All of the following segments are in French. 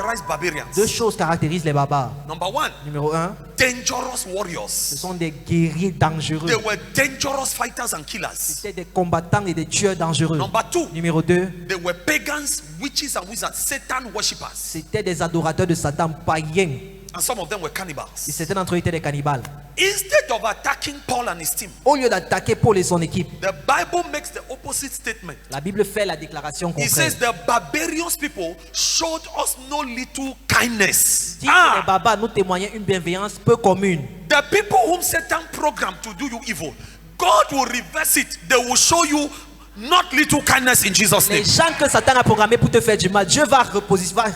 characterize barbarians. Deux choses caractérisent les barbares. Number one, Numéro 1, dangerous warriors. ce sont des guerriers dangereux. They were dangerous fighters and killers. C'était des combattants et des tueurs dangereux. Number two, Numéro 2, they were pagans, witches and wizards, Satan worshippers. c'était des adorateurs de Satan païens. And some of them were Et cannibals. certains d'entre eux étaient des cannibales. Instead of attacking Paul and his team, Au lieu d'attaquer Paul et son équipe, the Bible makes the opposite statement. la Bible fait la déclaration It contraire. says the barbarians people showed us no little kindness. Dit que les barbares nous témoignaient une bienveillance peu commune. The people whom Satan programmed to do you evil, God will reverse it. They will show you not little kindness in Jesus' name. Les gens que Satan a programmés pour te faire du mal, Dieu va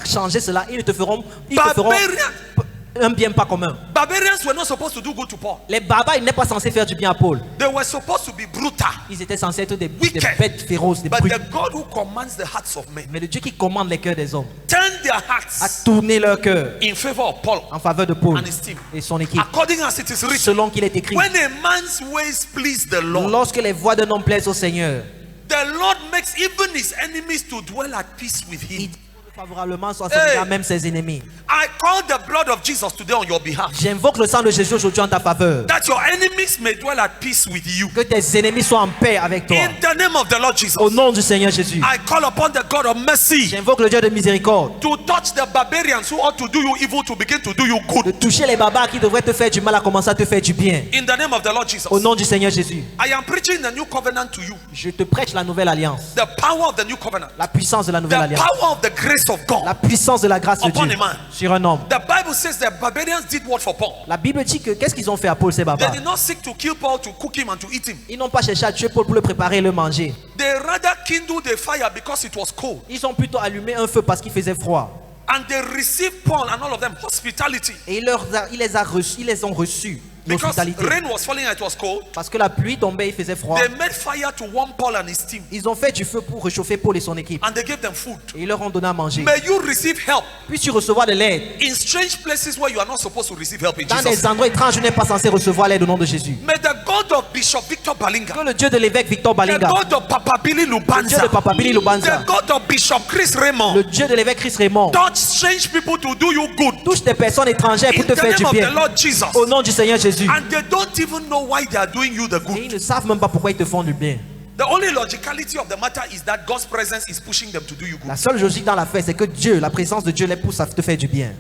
changer cela. Ils te feront un bien pas commun. Barbarians were not supposed to do good to Paul. Les barbares, ils n'étaient pas censés faire du bien à Paul. They were supposed to be brutal. Ils étaient censés être des Wicked. bêtes féroces, des But brutes. the God who commands the hearts of men Mais le Dieu qui commande les cœurs des hommes turn their a hearts tourné leur cœur in favor of Paul en faveur de Paul and his team. et son équipe, According as it is written, selon qu'il est écrit. when a man's ways please the Lord, Lorsque les voies d'un homme plaisent au Seigneur, the Lord makes even his enemies to dwell at peace with il him. dit favorablement soit à même ses ennemis. I call the blood of Jesus today on your behalf, J'invoque le sang de Jésus aujourd'hui en ta faveur. that your enemies may dwell at peace with you. Que tes ennemis soient en paix avec toi. In the name of the Lord Jesus, Au nom du Seigneur Jésus. I call upon the God of mercy J'invoque le Dieu de miséricorde to touch the barbarians who ought to do you evil to begin to do you de good. toucher les barbares qui devraient te faire du mal à commencer à te faire du bien. In the name of the Lord Jesus, Au nom du Seigneur Jésus. I am preaching the new covenant to you. Je te prêche la nouvelle alliance. The power of the new covenant. La puissance de la nouvelle The alliance. power of the grace of God. La puissance de la grâce de Upon Dieu a man. sur un homme. The Bible says the barbarians did what for Paul? La Bible dit que qu'est-ce qu'ils ont fait à Paul ces They barbares? did not seek to kill Paul, to cook him and to eat him. Ils n'ont pas cherché à tuer Paul pour le préparer et le manger. They rather kindled a fire because it was cold. Ils ont plutôt allumé un feu parce qu'il faisait froid. And they received Paul and all of them hospitality. Et ils les ont reçus. Because L'hospitalité. rain was falling and it was cold. Parce que la pluie tombait, il faisait froid. They made fire to warm Paul and his team. Ils ont fait du feu pour réchauffer Paul et son équipe. And they gave them food. Et ils leur ont donné à manger. May you receive help Puisses-tu recevoir de l'aide in strange places where you are not supposed to receive help in dans Jesus' des endroits étranges où tu n'es pas censé recevoir l'aide au nom de Jésus. May the God of Bishop Victor Balinga, Que le Dieu de l'évêque Victor the Balinga, God of Papa Billy le Dieu Lubanza, de Papa Billy Lubanza, the God of Bishop Chris Raymond, le Dieu de l'évêque Chris Raymond, touch strange people to do you good. touche des personnes étrangères In pour te the faire du name of the bien. Lord Jesus. Au nom du Seigneur Jésus. And they don't even know why they are doing you the Et good. ils ne savent même pas pourquoi ils te font du bien. The only logicality of the matter is that God's presence is pushing them to do you good. La seule logique dans l'affaire, c'est que Dieu, la présence de Dieu les pousse à te faire du bien.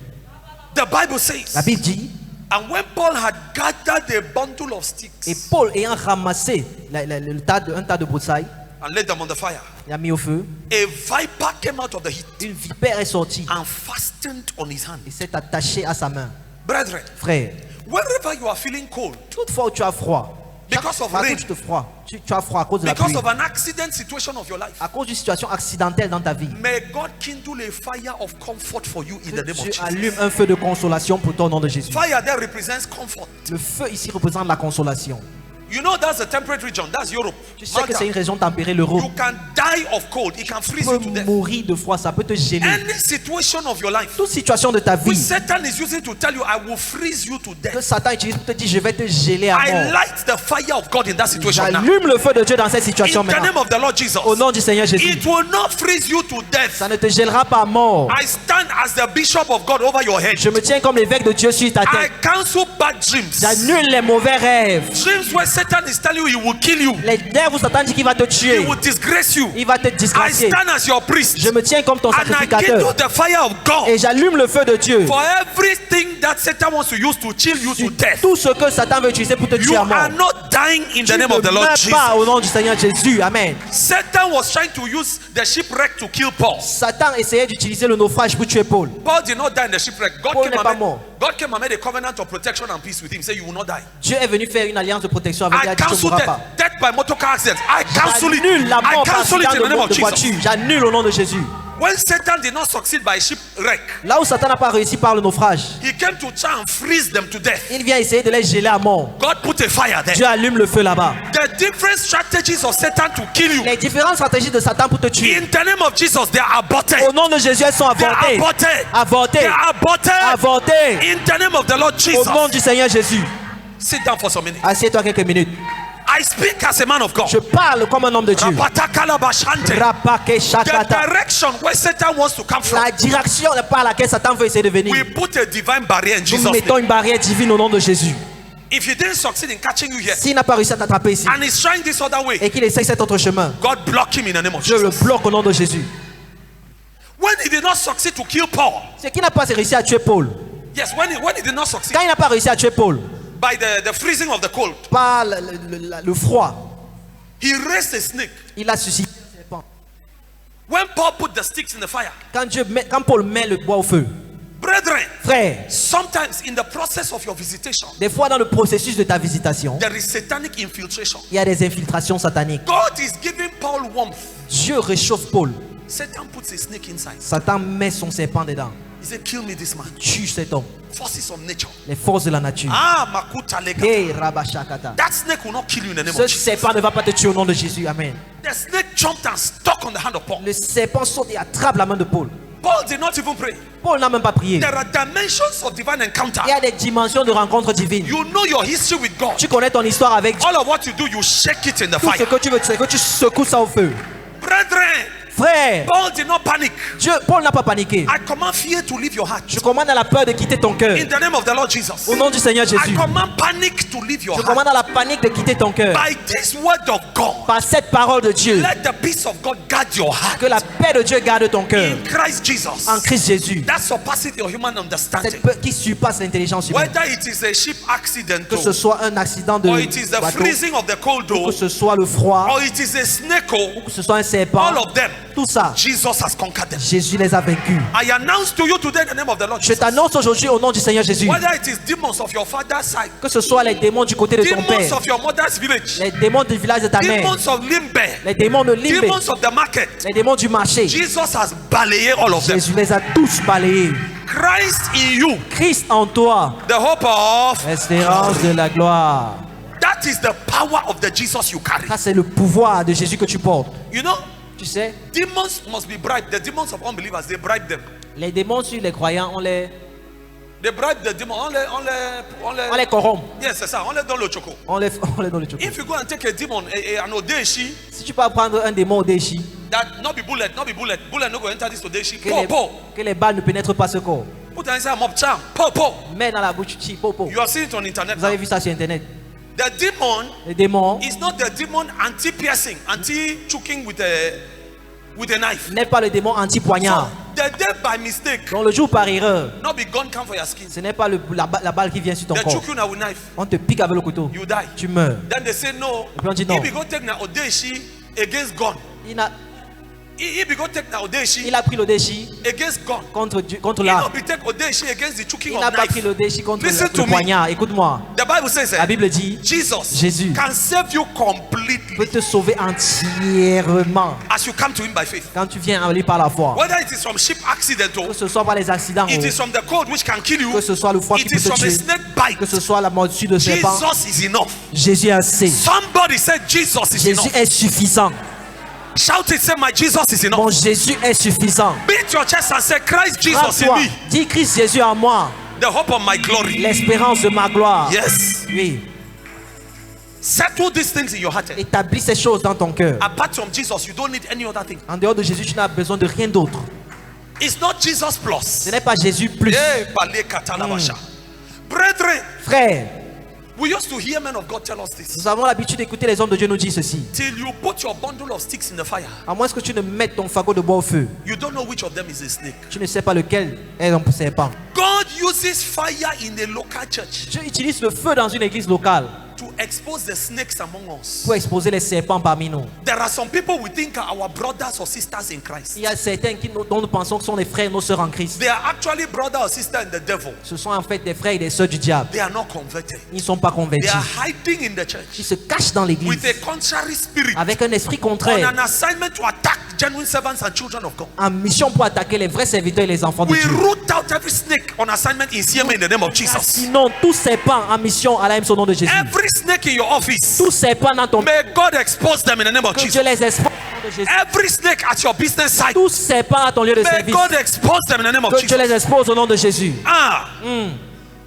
The Bible La says, Bible dit, and when Paul had gathered a bundle of sticks et Paul ayant ramassé un tas de broussailles, and laid them on the fire, il a mis au feu, a viper came out of the heat une vipère est sortie and fastened on his hand. et s'est attachée à sa main. Brethren, Frère, wherever you are feeling cold, toutefois où tu as froid, Because of partout rain. où tu as froid à cause de la because pluie, of an accident situation of your life, à cause d'une situation accidentelle dans ta vie, may God kindle a fire of comfort for you in que the name of Dieu Jesus. allume un feu de consolation pour ton nom de Jésus. Fire there represents comfort. Le feu ici représente la consolation. You know that's a temperate region. That's Europe. Tu sais que Malta. c'est une région tempérée, l'Europe. You can die of cold. It can Tu freeze you to peux death. mourir de froid, ça peut te gêner. Any situation of your life Toute situation de ta which vie Satan is using to tell you, I will freeze you to que death. Satan utilise pour te dire, je vais te geler à I mort. light the fire of God in that situation now. J'allume le feu de Dieu dans cette situation In the name maintenant. of the Lord Jesus. Au nom du Seigneur Jésus. It will not freeze you to death. Ça ne te gèlera pas à mort. I stand as the bishop of God over your head. Je me tiens comme l'évêque de Dieu sur ta I tête. cancel bad dreams. J'annule les mauvais rêves. Dreams where Satan is telling you he will kill you. Les rêves où Satan dit qu'il va te He tuer. will disgrace you. Il va te I disgracier. stand as your priest. Je me tiens comme ton And I kindle sacrificateur. the fire of God Et j'allume le feu de Dieu. for everything that Satan wants to use to chill you to death. Tout ce que Satan veut utiliser pour te You tuer à mort. are not dying in the Tu name of the ne Lord meurs Jesus. pas au nom du Seigneur Jésus. Amen. Satan was trying to use the shipwreck to kill Paul. Satan essayait d'utiliser le naufrage pour tuer Paul. Paul did not die in the shipwreck. Paul n'est pas mort. God came and made a covenant of protection and peace with him. He said, you will not die. Dieu est venu faire une alliance de protection avec lui. Il I a dit, tu ne cancel mourras pas. death by motor car accident. I cancel it. J'annule la I mort par cancel it accident in the name of de Jesus. voiture. J'annule au nom de Jésus. When Satan did not succeed by shipwreck, Là où Satan n'a pas réussi par le naufrage, he came to try and freeze them to death. il vient essayer de les geler à mort. God put a fire there. Dieu allume le feu là-bas. The different strategies of Satan to kill you, Les différentes stratégies de Satan pour te tuer, in the name of Jesus, they are aborted. au nom de Jésus, elles sont They are avortées. aborted. They Avortées. are aborted. Avortées. In the name of the Lord Au Jesus. nom du Seigneur Jésus. Sit down for some minutes. Assieds-toi quelques minutes. I speak as a man of God. Je parle comme un homme de Dieu. Rapatakalabashante. Rapake The shakata. direction where Satan wants to come from, La direction par laquelle Satan veut essayer de venir. we put a divine barrier in Nous Jesus' mettons name. une barrière divine au nom de Jésus. If he didn't succeed in catching you here, S'il n'a pas réussi à t'attraper ici and he's trying this other way, et qu'il essaye cet autre chemin, God block him in the name of je le Jesus. bloque au nom de Jésus. When he did not succeed to kill Paul, C'est qui n'a pas réussi à tuer Paul. yes, when he did not succeed Quand il n'a pas réussi à tuer Paul by the freezing of the cold, par le froid, he raised a snake. il a suscité un serpent. When Paul put the sticks in the fire, Quand Paul met le bois au feu, brethren, frère, sometimes in the process of your visitation, des fois dans le processus de ta visitation, there is satanic infiltration. il y a des infiltrations sataniques. God is giving Paul warmth. Dieu réchauffe Paul. Satan puts a snake inside. Satan met son serpent dedans. He said, kill me this man. Tue cet homme. Forces of nature. Les forces de la nature. Ah, Makuta Lega. Hey, Rabashakata. That snake will not kill you in the name Ce of Jesus. serpent ne va pas te tuer au nom de Jésus. Amen. The snake jumped and stuck on the hand of Paul. Le serpent saute et attrape la main de Paul. Paul did not even pray. Paul n'a même pas prié. There are dimensions of divine encounter. Il y a des dimensions de rencontre divine. You know your history with God. Tu connais ton histoire avec Dieu. All of what you do, you shake it in the Tout ce fire. que tu veux, c'est que tu secoues ça au feu. Brethren, Frère, Paul did not panic. Paul n'a pas paniqué. I command fear to leave your heart. Je commande à la peur de quitter ton cœur. In the name of the Lord Jesus. Au nom du Seigneur I Jésus. command panic to leave your Je heart. commande à la panique de quitter ton cœur. By this word of God, Par cette parole de Dieu. let the peace of God guard your heart. Que la paix de Dieu garde ton cœur. In Christ Jesus. En Christ Jésus. That surpasses your human Cette understanding. peur qui surpasse l'intelligence humaine. Whether it is a ship accident, Que ce soit un accident de or it is the bateau, freezing of the cold, que ce soit le froid, or it is a snake, que ce soit un serpent, all of them, tout ça, Jesus has conquered them. Jésus les a vaincus. I announce to you today in the name of the Lord Je Jesus. t'annonce aujourd'hui au nom du Seigneur Jésus, Whether it is demons of your father's side, que ce soit les démons du côté de ton demons père, of your mother's village, les démons du village de ta mère, demons of Limbe, les démons de Limbe, demons of the market, les démons du marché, Jesus has balayé all of them. Jésus les a tous balayés. Christ in you, Christ en toi, the hope of, espérance de la gloire. that is the power of the Jesus you carry. Ça, c'est le pouvoir de Jésus que tu portes. You know, Tu sais, demons must be bribed. The demons of unbelievers, they bribe them. les démons sur les croyants, on les They bribe the demon. on les corrompt. Yes, c'est ça. On les donne le choco. On les donne le choco. If you go and take a demon, an Odeshi, Si tu peux prendre un démon au déchi, that not be bullet, bullet no go enter this Odeshi. que les balles ne pénètrent pas ce corps. Put an inside mob charm. Po. Mets dans la bouche, chi, po. You have seen it on internet. Vous avez Now. vu ça sur internet. The demon Les démons is not the demon anti-piercing, anti-choking with a knife. n'est pas le démon anti-poignard. The day by mistake, Donc le jour par erreur, not be gun come for your skin. ce n'est pas la balle qui vient sur ton They corps. choke you now with knife. On te pique avec le couteau. You die. Tu meurs. Then they say no. Et puis on dit non. If you go take na Odeshi against gun. If you go take na Odeshi Il a pris le déchi against gun. contre You l'arme. know, be take Odeshi against the choking Il of n'a pas pris knife. le déchi contre Listen to le me. poignard. Écoute-moi. The Bible says La Bible dit, Jesus Jésus can save you peut completely te sauver entièrement as you come to him by faith. quand tu viens à lui par la foi. Whether it is from ship accident, Que ce soit par les accidents, it ou is from the cold which can kill you, que ce soit le froid qui it peut is te from a tuer, snake bite. que ce soit la morsure de serpent, Jesus is enough. Jésus est assez. Somebody said Jesus is Jésus enough. est suffisant. Shout it, say my Jesus is enough. Mon Jésus est suffisant. Beat your chest and say Christ Jesus in Frappe-toi. me, Dis Christ Jésus en moi, the hope of my glory. l'espérance de ma gloire. Yes. Oui. Settle these things in your heart. Établis ces choses dans ton cœur. Apart from Jesus, you don't need any other thing. En dehors de Jésus, tu n'as besoin de rien d'autre. It's not Jesus plus. Ce n'est pas Jésus plus. Eh, Bale Katalabasha. Brethren, Frère, we used to hear men of God tell us this. nous avons l'habitude d'écouter les hommes de Dieu nous dire ceci. Till you put your bundle of sticks in the fire, À moins que tu ne mettes ton fagot de bois au feu, you don't know which of them is a snake. tu ne sais pas lequel est un serpent. God uses fire in a local church Dieu utilise le feu dans une église locale to expose the snakes among us. pour exposer les serpents parmi nous. There are some people we think are our brothers or sisters in Christ. Il y a certains dont nous pensons que sont les frères et nos sœurs en Christ. They are actually brother or sister in the devil. Ce sont en fait des frères et des sœurs du diable. They are not converted. Ils ne sont pas They convertis. are hiding in the church Ils se cachent dans l'église with a contrary spirit avec un esprit on contraire, an assignment to attack genuine servants and children of God. en mission pour attaquer les vrais serviteurs et les enfants de We Dieu. root out every snake on assignment in CMA in the name of Jesus. Sinon, tout serpent en mission à la même au nom de Jésus. Every snake in your office, Tout serpent dans ton may God expose them in the name of que Jesus. Dieu les expose au nom de Jésus. Every snake at your business site, Tout serpent à ton lieu de may service, God expose them in the name of que Dieu Jesus. les expose au nom de Jésus.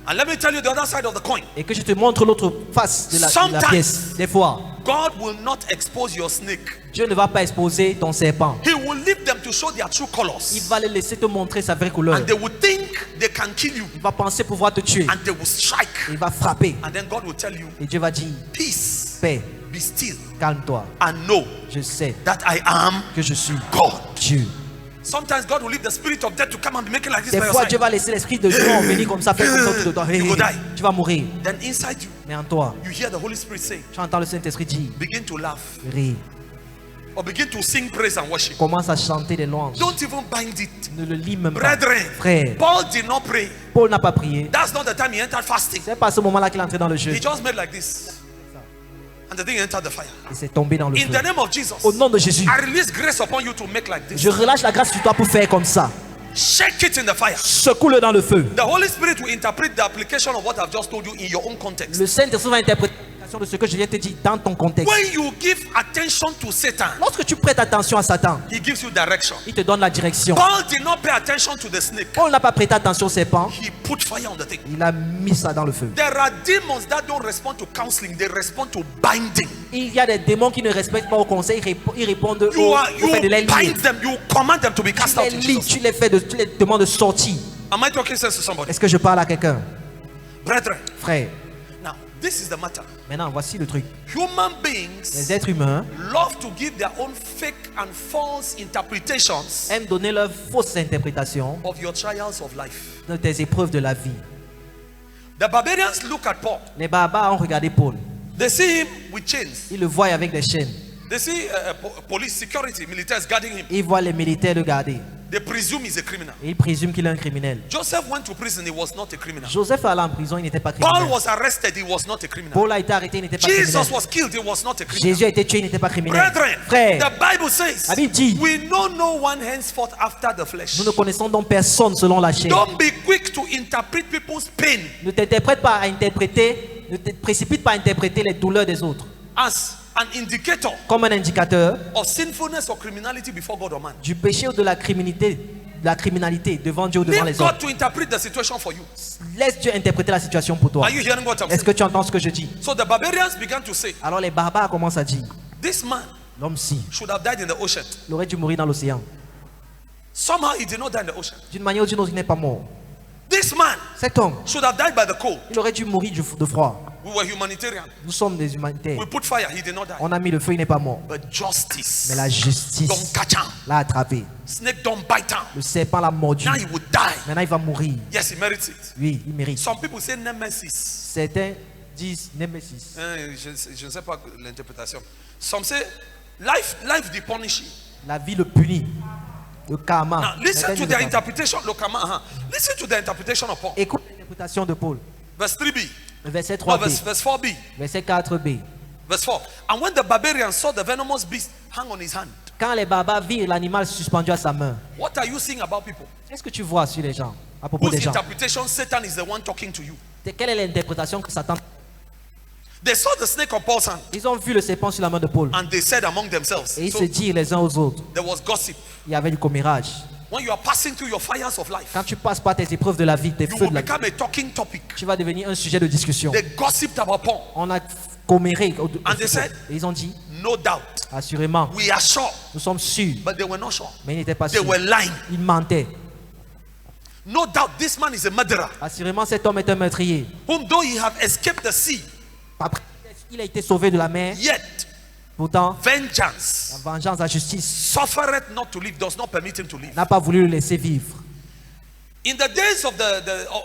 And let me tell you the other side of the coin. Et que je te montre l'autre face de la Sometimes, pièce. Des fois, God will not expose your snake. Dieu ne va pas exposer ton serpent. He will leave them to show their true Il colors. va les laisser te montrer sa vraie couleur. And they will think they can kill you. Il va penser pouvoir te tuer. And they will strike. Il va frapper. And then God will tell you, Et Dieu va dire, peace, paix, be still, calme-toi. and know Je sais that I am que je suis God. Dieu. Sometimes God will leave the spirit of death to come and be making like this Des by your fois, side. Dieu va laisser l'esprit de mort venir comme ça, faire comme ça autour de toi. You will die. Tu vas mourir. Then inside you, Mais en toi, you hear the Holy Spirit say, tu entends le Saint-Esprit dire, begin to laugh rire. or begin to sing praise and worship. Commence à chanter des louanges. Don't even bind it. Ne le lis même pas. Brethren, Frère, Paul did not pray. Paul n'a pas prié. That's not the time he entered fasting. C'est pas à ce moment-là qu'il est entré dans le jeu. He just made like this. And the thing entered the fire. Il s'est tombé dans le In feu. the name of Jesus, Au nom de Jésus, I release grace upon you to make like this. je relâche la grâce sur toi pour faire comme ça. Shake it in the fire. Secoue-le dans le feu. The Holy Spirit will interpret the application of what I've just told you in your own context. Le Saint-Esprit va interpréter de ce que je viens de te dire dans ton contexte. When you give attention to Satan, Lorsque tu prêtes attention à Satan, he gives you direction. il te donne la direction. Paul did not pay attention to the snake. Paul n'a pas prêté attention au serpent. He put fire on the thing. Il a mis ça dans le feu. There are demons that don't respond to counseling, they respond to binding. Il y a des démons qui ne respectent pas au conseil, ils répondent You au fait de les lier. bind them, you command them to be cast Tu out les in lis, Jesus. tu les demandes de sortir. Am I talking sense to somebody? Est-ce que je parle à quelqu'un? Brethren, Frère, now this is the matter. maintenant voici le truc. Human beings Les êtres humains love to give their own fake and false interpretations aiment donner leurs fausses interprétations of your trials of life. de tes épreuves de la vie. The barbarians look at Paul. Les barbares ont regardé Paul. They see him with chains. Ils le voient avec des chaînes. They see police security, militaries guarding him. Ils voient les militaires le garder. They presume he's a criminal. Et ils présument qu'il est un criminel. Joseph went to prison, he was not a criminal. Joseph allait en prison, il n'était pas Paul criminel. was arrested, he was not a criminal. Paul a été arrêté, il n'était pas Jesus criminel. was killed, he was not a criminal. Jésus a été tué, il n'était pas criminel. Brethren, Frère, the Bible says, la Bible dit, we know no one henceforth after the flesh. nous ne connaissons donc personne selon la chair. Don't be quick to interpret people's pain Ne t'interprète pas à interpréter, ne te précipite pas à interpréter les douleurs des autres as an indicator comme un indicateur of sinfulness or criminality before God or man. du péché ou de la criminalité devant Dieu ou devant Leave les hommes. God to interpret the situation for you. Laisse Dieu interpréter la situation pour toi. Are you hearing what I'm Est-ce saying? que tu entends ce que je dis? So the barbarians began to say, Alors les barbares commencent à dire, this man l'homme-ci, should have died in the ocean. il aurait dû mourir dans l'océan. Somehow he did not die in the ocean. D'une manière ou d'une autre, il n'est pas mort. This man Cet homme, should have died by the cold. il aurait dû mourir de froid. We were humanitarian. Nous sommes des humanitaires. We put fire, he did not die. On a mis le feu, il n'est pas mort. But justice Mais la justice don't catch him. l'a attrapé. Snake don't bite him. Le serpent l'a mordu. Now he would die. Maintenant, il va mourir. Yes, he merits it. Oui, il mérite. Some people say nemesis. Certains disent Némésis. Je ne sais pas l'interprétation. Some say life the punishing. La vie le punit. Le karma. Now listen Certains to disent the le karma. interpretation. Look, listen to the interpretation of Paul. Écoute l'interprétation de Paul. Verse 3b. Le verset No, 3b. verse 4b. Verset 4b. Verse 4. And when the barbarians saw the venomous beast hang on his hand, Quand les barbares virent l'animal suspendu à sa main, what are you seeing about people? qu'est-ce que tu vois sur les gens, à propos Whose des gens? interpretation Satan is the one talking to you? Quelle est l'interprétation que Satan... They saw the snake on Paul's hand Ils ont vu le serpent sur la main de Paul. and they said among themselves. Et ils So se dirent les uns aux autres. there was gossip. Il y avait du commérage. When you are passing through your fires of life, Quand tu passes par tes épreuves de la vie, tes you feux will de la vie, become a talking topic. tu vas devenir un sujet de discussion. They gossiped about Paul. On a comméré. And they said, Et ils ont dit, no doubt, assurément, we are sure. nous sommes sûrs. But they were not sure. Mais ils n'étaient pas They sûrs. were lying. Ils mentaient. No doubt this man is a murderer, Assurément, cet homme est un meurtrier. whom though he have escaped the sea, Après, il a été sauvé de la mer. yet Pourtant, vengeance la vengeance, la justice suffereth not to live, does not permit him to live. n'a pas voulu le laisser vivre. In the days of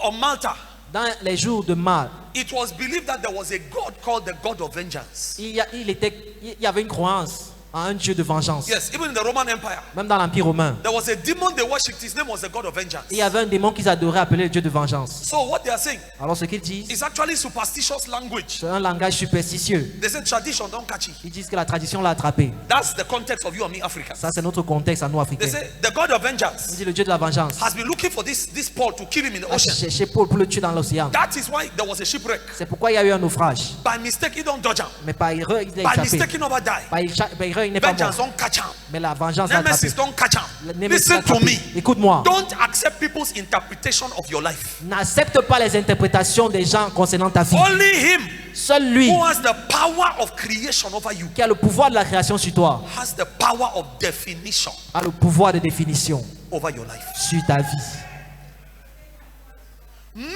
of Malta, Dans les jours de mal, it was believed that there was a God called the God of vengeance. il y avait une croyance en un Dieu de vengeance. Yes, even in the Roman Empire, Même dans l'Empire romain, there was a demon they worshipped. His name was the God of vengeance. il y avait un démon qu'ils adoraient appelé le Dieu de vengeance. So what they are saying Alors ce qu'ils disent, is actually superstitious language. c'est un langage superstitieux. They say tradition don't catch it. Ils disent que la tradition l'a attrapé. That's the context of you and me, Africans. Ça, c'est notre contexte à nous, They Africains. say the God of On vengeance dit le Dieu de la vengeance has been looking for this Paul to kill him in the a ocean. cherché Paul pour le tuer dans l'océan. That is why there was a shipwreck. C'est pourquoi il y a eu un naufrage. By mistake, he don't dodge him. Mais par erreur, il a By échappé. mistake, he never die. Par erreur, il n'est pas Vengeance mort. don't catch him. Mais la vengeance l'a attrapé. Nemesis don't catch Le him. Némésis l'a Listen to attrapé. me. Écoute-moi. Don't accept people's interpretation of your life. N'accepte pas les interprétations des gens concernant ta vie. Only him Seul lui who has the power of creation over you, qui a le pouvoir de la création sur toi, has the power of definition a le pouvoir de définition over your life. sur ta vie. Men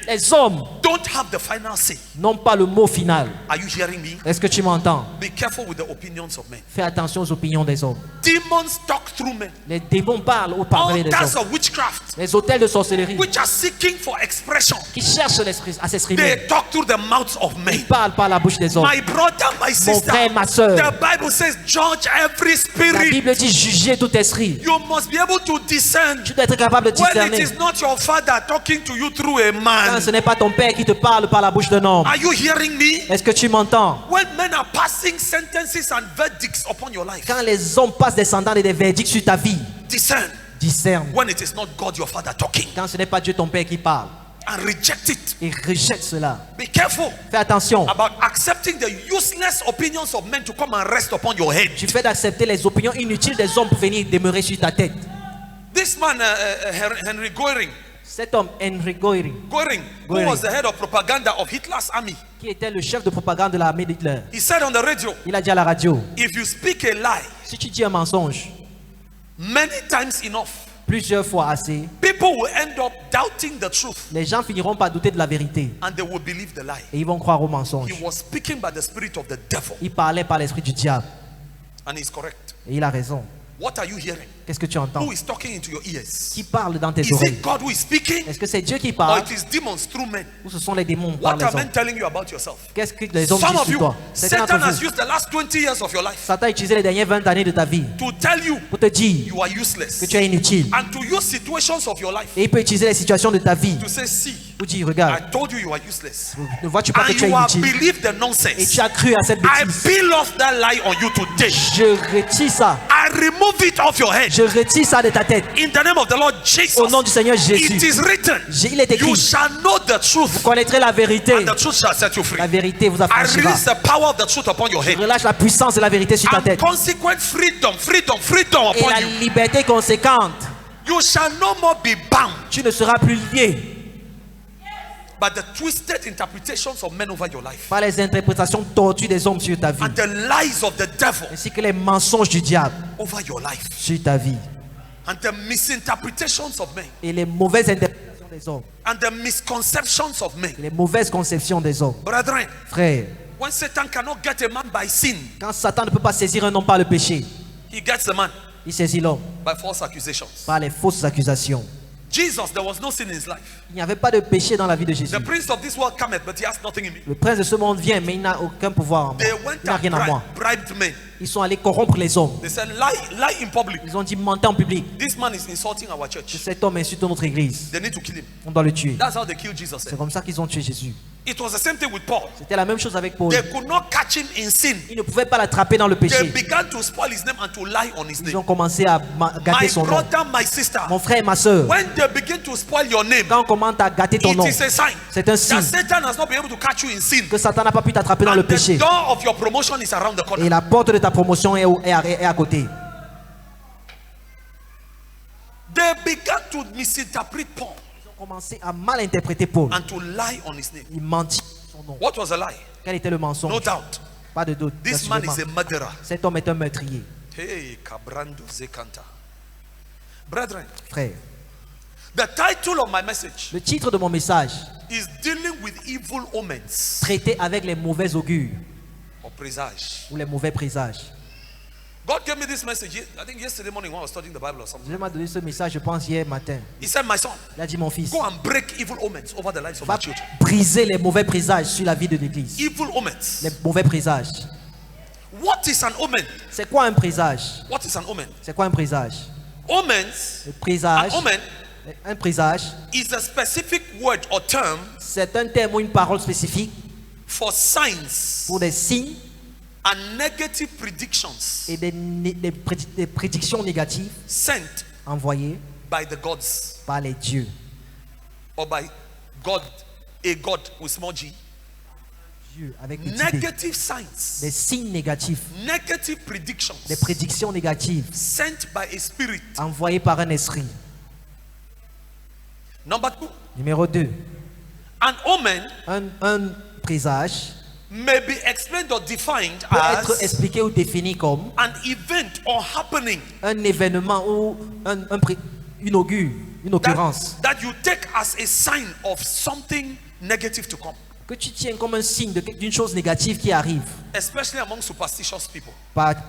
Les hommes don't have the final say. n'ont pas le mot final. Are you hearing me? Est-ce que tu m'entends? Be careful with the opinions of men. Fais attention aux opinions des hommes. Demons talk through men. Les démons parlent au parler des Altars hommes. of witchcraft, Les hôtels de sorcellerie which are seeking for expression, qui cherchent à s'exprimer, they talk through the mouths of men. ils parlent par la bouche des hommes. My brother, my Mon sister, frère, ma soeur, the Bible says, judge every la spirit. Bible dit juger tout esprit. You must be able to discern Tu dois être capable de when it discerner is not your father talking to you through a quand man. ce n'est pas ton père qui te parle par la bouche d'un homme. Are you hearing me? Est-ce que tu m'entends? When men are passing sentences and verdicts upon your life, Quand les hommes passent des sentences et des verdicts sur ta vie, discern discerne. when it is not God your father talking Quand ce n'est pas Dieu ton père qui parle, and reject it. et rejette cela. Be careful Fais attention. about accepting the useless opinions of men to come and rest upon your head. Tu fais d'accepter les opinions inutiles des hommes pour venir demeurer sur ta tête. This man, Henry Goering, Cet homme, Henry Goering, who was the head of propaganda of Hitler's army, qui était le chef de propagande de l'armée d'Hitler, he said on the radio, il a dit à la radio, if you speak a lie si tu dis un mensonge many times enough, plusieurs fois assez, people will end up doubting the truth les gens finiront par douter de la vérité and they will believe the lie. et ils vont croire au mensonge. He was speaking by the spirit of the devil, Il parlait par l'esprit du diable and he's correct. et il a raison. What are you hearing? Qu'est-ce que tu entends? Who is talking into your ears? Qui parle dans tes Is oreilles? it God who is speaking, Est-ce que c'est Dieu qui or parle it is demons through men? ou ce sont les démons par What les are hommes? men telling you about yourself? Qu'est-ce que les hommes Some disent of sur you, toi? Certains Satan d'entre has vous, used the last 20 years of your life Satan a utilisé les dernières 20 années de ta vie to tell you pour te dire you are useless, que tu es inutile. and to use situations of your life Et il peut utiliser les situations de ta vie to say, see, pour dire, I regarde, told you you are useless, ne vois-tu pas que and tu es you have inutile? believed the Et nonsense. tu as cru à cette I bêtise. peel off that lie on you today. Je retire ça. I remove it off your head Je retire ça de ta tête. in the name of the Lord Jesus. Au nom du Seigneur It Jésus. is written, Il est écrit, you shall know the truth, vous connaîtrez la vérité. and the truth shall set you free. La vérité vous I affranchira. release the power of the truth upon your head, Relâche la puissance de la vérité sur ta and tête. consequent freedom Et upon la you. liberté conséquente. You shall no more be bound Tu ne seras plus lié by the twisted interpretations of men over your life, par les interprétations tortues des hommes sur ta vie, and the lies of the devil ainsi que les mensonges du diable over your life, sur ta vie, and the misinterpretations of men, et les mauvaises interprétations des hommes, and the misconceptions of men. et les mauvaises conceptions des hommes. Brethren, Frère, when Satan cannot get a man by sin, quand Satan ne peut pas saisir un homme par le péché, he gets the man il saisit l'homme by false accusations. par les fausses accusations. Jesus, there was no sin in his life. Il n'y avait pas de péché dans la vie de Jésus. The prince of this world cometh, but he has nothing in me. Le prince de ce monde vient, mais il n'a aucun pouvoir en moi. They went Il n'a and rien en moi. bribed men. Ils sont allés corrompre les hommes. They said, lie in public. Ils ont dit mentir en public. This man is insulting our church. Cet homme insulte notre église. They need to kill him. On doit le tuer. That's how they killed Jesus. C'est comme ça qu'ils ont tué Jésus. It was the same thing with Paul. C'était la même chose avec Paul. They could not catch him in sin. Ils ne pouvaient pas l'attraper dans le They péché. began to spoil his name and to lie on his Ils name. ont commencé à gâter My son nom. brother, my sister, Mon frère et ma soeur, when they begin to spoil your name, quand on commence à gâter ton it nom, is a sign c'est un that signe Satan has not been able to catch you in sin. que Satan n'a pas pu t'attraper dans le And the péché. door of your promotion is around the Et corner. la porte de ta promotion est à côté. They began to misinterpret Paul Ils ont commencé à mal interpréter Paul. and to lie on his name. Ils mentirent son nom. What was a lie? Quel était le No mensonge? doubt. Pas de doute. This man is assurément. a murderer. Cet homme est un meurtrier. Hey, Cabrando Zekanta. Brethren, Frère, the title of my message le titre de mon message, is Dealing with Evil Omens traiter avec les mauvais augures or Presage. ou les mauvais présages. God gave me this message, I think yesterday morning when I was studying the Bible or something. Dieu m'a donné ce message, je pense, hier matin. He said, my son, Il a dit, mon fils, go and break evil omens over the lives of va my children. briser les mauvais présages sur la vie de l'église. Evil omens. Les mauvais présages. What is an omen? C'est quoi un présage? What is an omen? C'est quoi un présage? Omens, Le présage, an omen un présage, is a specific word or term c'est un terme ou une parole spécifique for signs pour des signes and negative predictions et des prédictions négatives sent envoyées by the gods par les dieux. or by God, a God with small g. Dieu avec petit d. Negative signs, Des signes négatifs, negative predictions des prédictions négatives sent by a spirit. envoyées par un esprit. Number two, Numéro 2. an omen Un présage may be explained or defined peut être as expliqué ou défini comme an event or happening un événement ou une occurrence that you take as a sign of something negative to come, que tu tiens comme un signe d'une chose négative qui arrive, especially among superstitious people.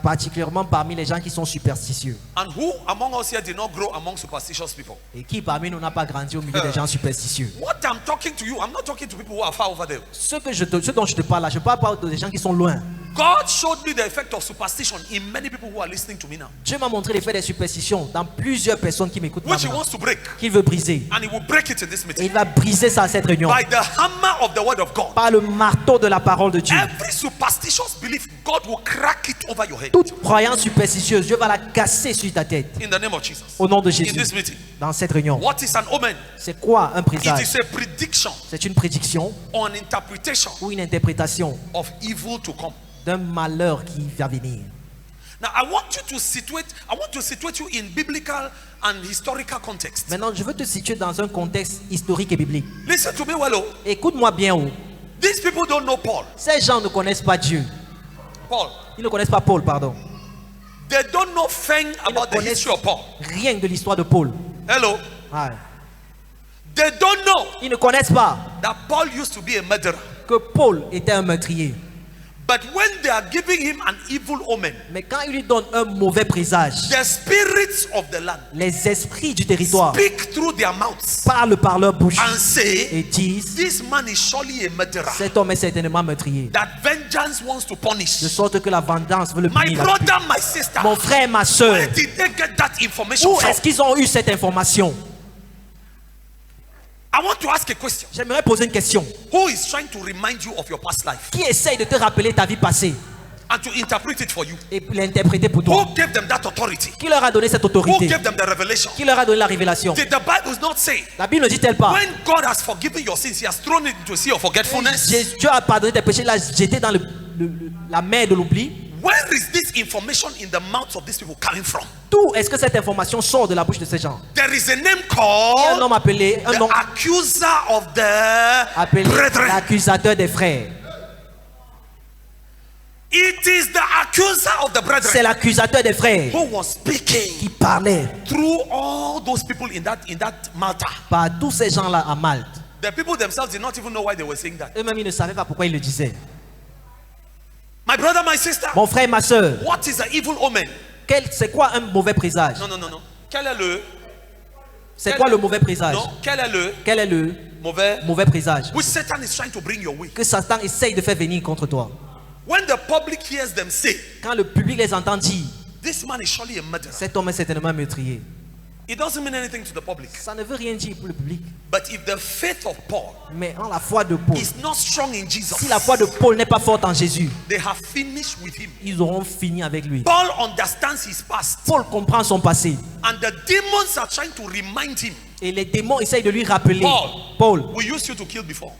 particulièrement parmi les gens qui sont superstitieux. And who among us here did not grow among superstitious people? Et qui parmi nous n'a pas grandi au milieu des gens superstitieux? What I'm talking to you, I'm not talking to people who are far over there. Ce dont je te parle là, je ne parle pas des gens qui sont loin. God showed me the effect of superstition in many people who are listening to me now, Dieu m'a montré l'effet des superstitions dans plusieurs personnes qui m'écoutent which he maintenant, wants to break, qu'il veut briser. and he will break it in this Et meeting il va briser ça à cette réunion by the hammer of the word of God. par le marteau de la parole de Dieu. Every superstitious belief, God will crack it over your head Toute croyance superstitieuse, Dieu va la casser sur ta tête. in the name of Jesus. Au nom de In Jésus, this meeting, dans cette réunion. what is an omen? C'est quoi un It présage? is a prediction C'est une prédiction or an interpretation ou une interprétation of evil to come. d'un malheur qui va venir. Now, I want to situate you in biblical and historical context. Maintenant, je veux te situer dans un contexte historique et biblique. Listen to me well. Oh. Écoute-moi bien. Oh. These people don't know Paul. Ces gens ne connaissent pas Dieu. Paul. Ils ne connaissent pas Paul, pardon. They don't know thing Ils ne about the connaissent history of Paul. rien de l'histoire de Paul. Hello. Ouais. They don't know Ils ne connaissent pas that Paul used to be a murderer. que Paul était un meurtrier. But when they are giving him an evil omen, Mais quand ils lui donnent un mauvais présage, the spirits of the land les esprits du territoire speak through their mouths parlent par leur bouche and say, et disent: this man is surely a murderer. cet homme est certainement meurtrier. That vengeance wants to De punish. sorte que la vengeance veut le My punir. brother, my sister, Mon frère, ma soeur, where did they get that information où from? est-ce qu'ils ont eu cette information? I want to ask a question. J'aimerais poser une question. Who is trying to remind you of your past life Qui essaye de te rappeler ta vie passée and to interpret it for you? et l'interpréter pour toi? Who gave them that authority? Qui leur a donné cette Who autorité? gave them the revelation? Qui leur a donné la révélation? Did the Bible not say La Bible ne dit-elle pas? when God has forgiven your sins, He has thrown it into a sea of forgetfulness? Dieu a pardonné tes péchés, l'a jeté dans la mer de l'oubli. Where is this information in the mouths of these people coming from? D'où est-ce que cette information sort de la bouche de ces gens? There is a name Il y a un called homme appelé, the accuser of the brethren. l'accusateur des frères. It is the accuser of the C'est brethren l'accusateur des frères who was speaking qui parlait through all those people in that Malta. par tous ces gens-là à Malte. The people themselves did not even know why they were saying that. Eux-mêmes, ils ne savaient pas pourquoi ils le disaient. My brother, my sister, Mon frère et ma soeur, what is the evil omen? c'est quoi un mauvais présage? Non. Quel est le C'est quoi le mauvais présage? Non, quel est le Quel est le mauvais présage which Satan is trying to bring your way? que Satan essaye de faire venir contre toi? When the public hears them say, Quand le public les entend dire: this man is surely a murderer, cet homme est certainement meurtrier, it doesn't mean anything to the public. ça ne veut rien dire pour le public. But if the faith of Paul Mais en la foi de Paul, is not strong in Jesus, si la foi de Paul n'est pas forte en Jésus, they have finished with him. ils auront fini avec lui. Paul understands his past, Paul comprend son passé. and the demons are trying to remind him, Et les démons essayent de lui rappeler: Paul, Paul, we used you to kill before.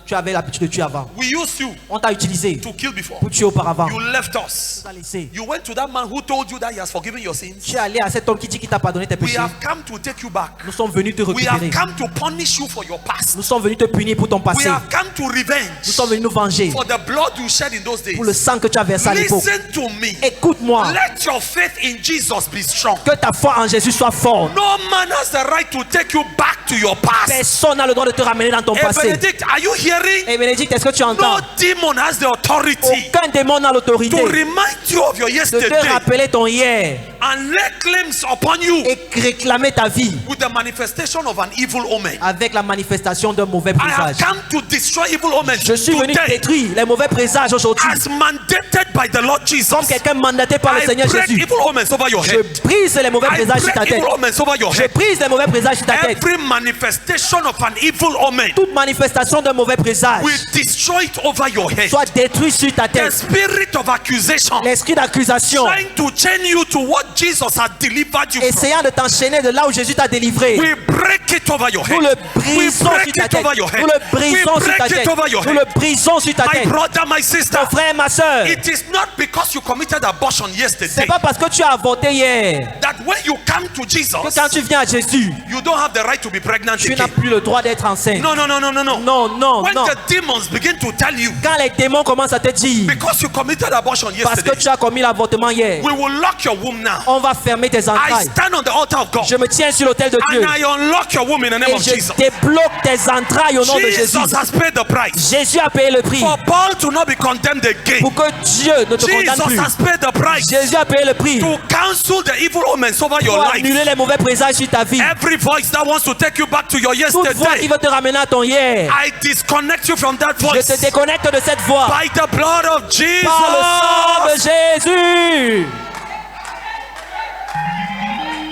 tu avais l'habitude de tuer avant. We used you On t'a utilisé to kill before. pour tuer auparavant. You left us. Tu t'as laissé. You went to that man who told you that he has forgiven your sins. Tu es allé à cet homme qui dit qu'il t'a pardonné tes We péchés. have come to take you back. Nous sommes venus te We have récupérer. come to punish you for your past. Nous sommes venus te punir pour ton We passé. have come to Nous revenge sommes venus nous venger for the blood you shed in those days. pour le sang que tu as versé à l'époque. Listen to me. Écoute-moi. Let your faith in Jesus be strong. Que ta foi en Jésus soit forte. No man has the right to take you back to your past. Personne n'a le droit de te ramener dans ton Hey, passé. Benedict, are you hearing? Et Bénédicte, est-ce que tu No entends? demon has the authority Aucun démon n'a l'autorité to remind you of your de te yesterday rappeler ton hier and lay claims upon you et réclamer ta vie with the manifestation of an evil omen. avec la manifestation d'un mauvais I have présage. come to destroy evil omens Je suis venu today détruire les mauvais présages aujourd'hui. as mandated by the Lord Jesus. Comme quelqu'un mandaté par le I Seigneur break Jésus. evil omens over your Je head. brise les mauvais I présages sur ta break tête. evil omens over your Je head. brise les mauvais présages sur ta tête. Every manifestation of an evil omen, Toute manifestation d'un mauvais présage we destroy it over your head. soit détruite sur ta The tête. spirit of accusation L'esprit d'accusation trying to chain you to what Jesus has delivered you from, essayant de t'enchaîner de là où Jésus t'a délivré, we break it over your nous head. le We brisons break sur ta it tête. over your head. Nous le brisons We sur ta break tête. it over your Nous head. le brisons sur ta My tête. brother, my sister, Mon frère, ma soeur, it is not because you committed abortion yesterday c'est pas parce que tu as avorté hier that when you come to que Jesus, quand tu viens à Jésus, you don't have the right to be pregnant tu n'as again. plus le droit d'être enceinte. No, no, no, no, no, no. Non, non, When non. the demons begin to tell you, Quand les démons commencent à te dire, because you committed abortion parce que yesterday, tu as commis l'avortement hier, we will lock your womb now. on va fermer tes I entrailles. stand on the altar of God Je me tiens sur l'autel de Dieu and I unlock your womb in the name et of je Jesus. débloque tes entrailles au nom de Jésus. Jesus has paid the price Jésus a payé le prix for Paul to not be condemned again. pour que Dieu ne te condamne Jesus plus. has paid the price Jésus a payé le prix to cancel the evil omens over your pour life. annuler les mauvais présages sur ta vie. Every voice that wants to take you back to your Toute voix qui yesterday, veut te ramener à ton hier, I disconnect you from that je voice te déconnecte de cette voix by the blood of Jesus. par le sang de Jésus.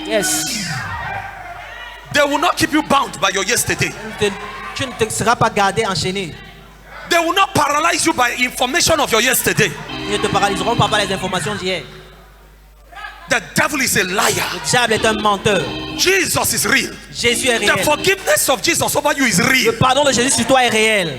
Yes. They will not keep you bound by your yesterday. Tu ne te seras pas gardé, enchaîné. They will not paralyze you by information of your yesterday. Ils ne te paralyseront pas par les informations d'hier. The devil is a liar. Le diable est un menteur. Jesus is real. Jésus est réel. The forgiveness of Jesus over you is Le real. pardon de Jésus sur toi est réel.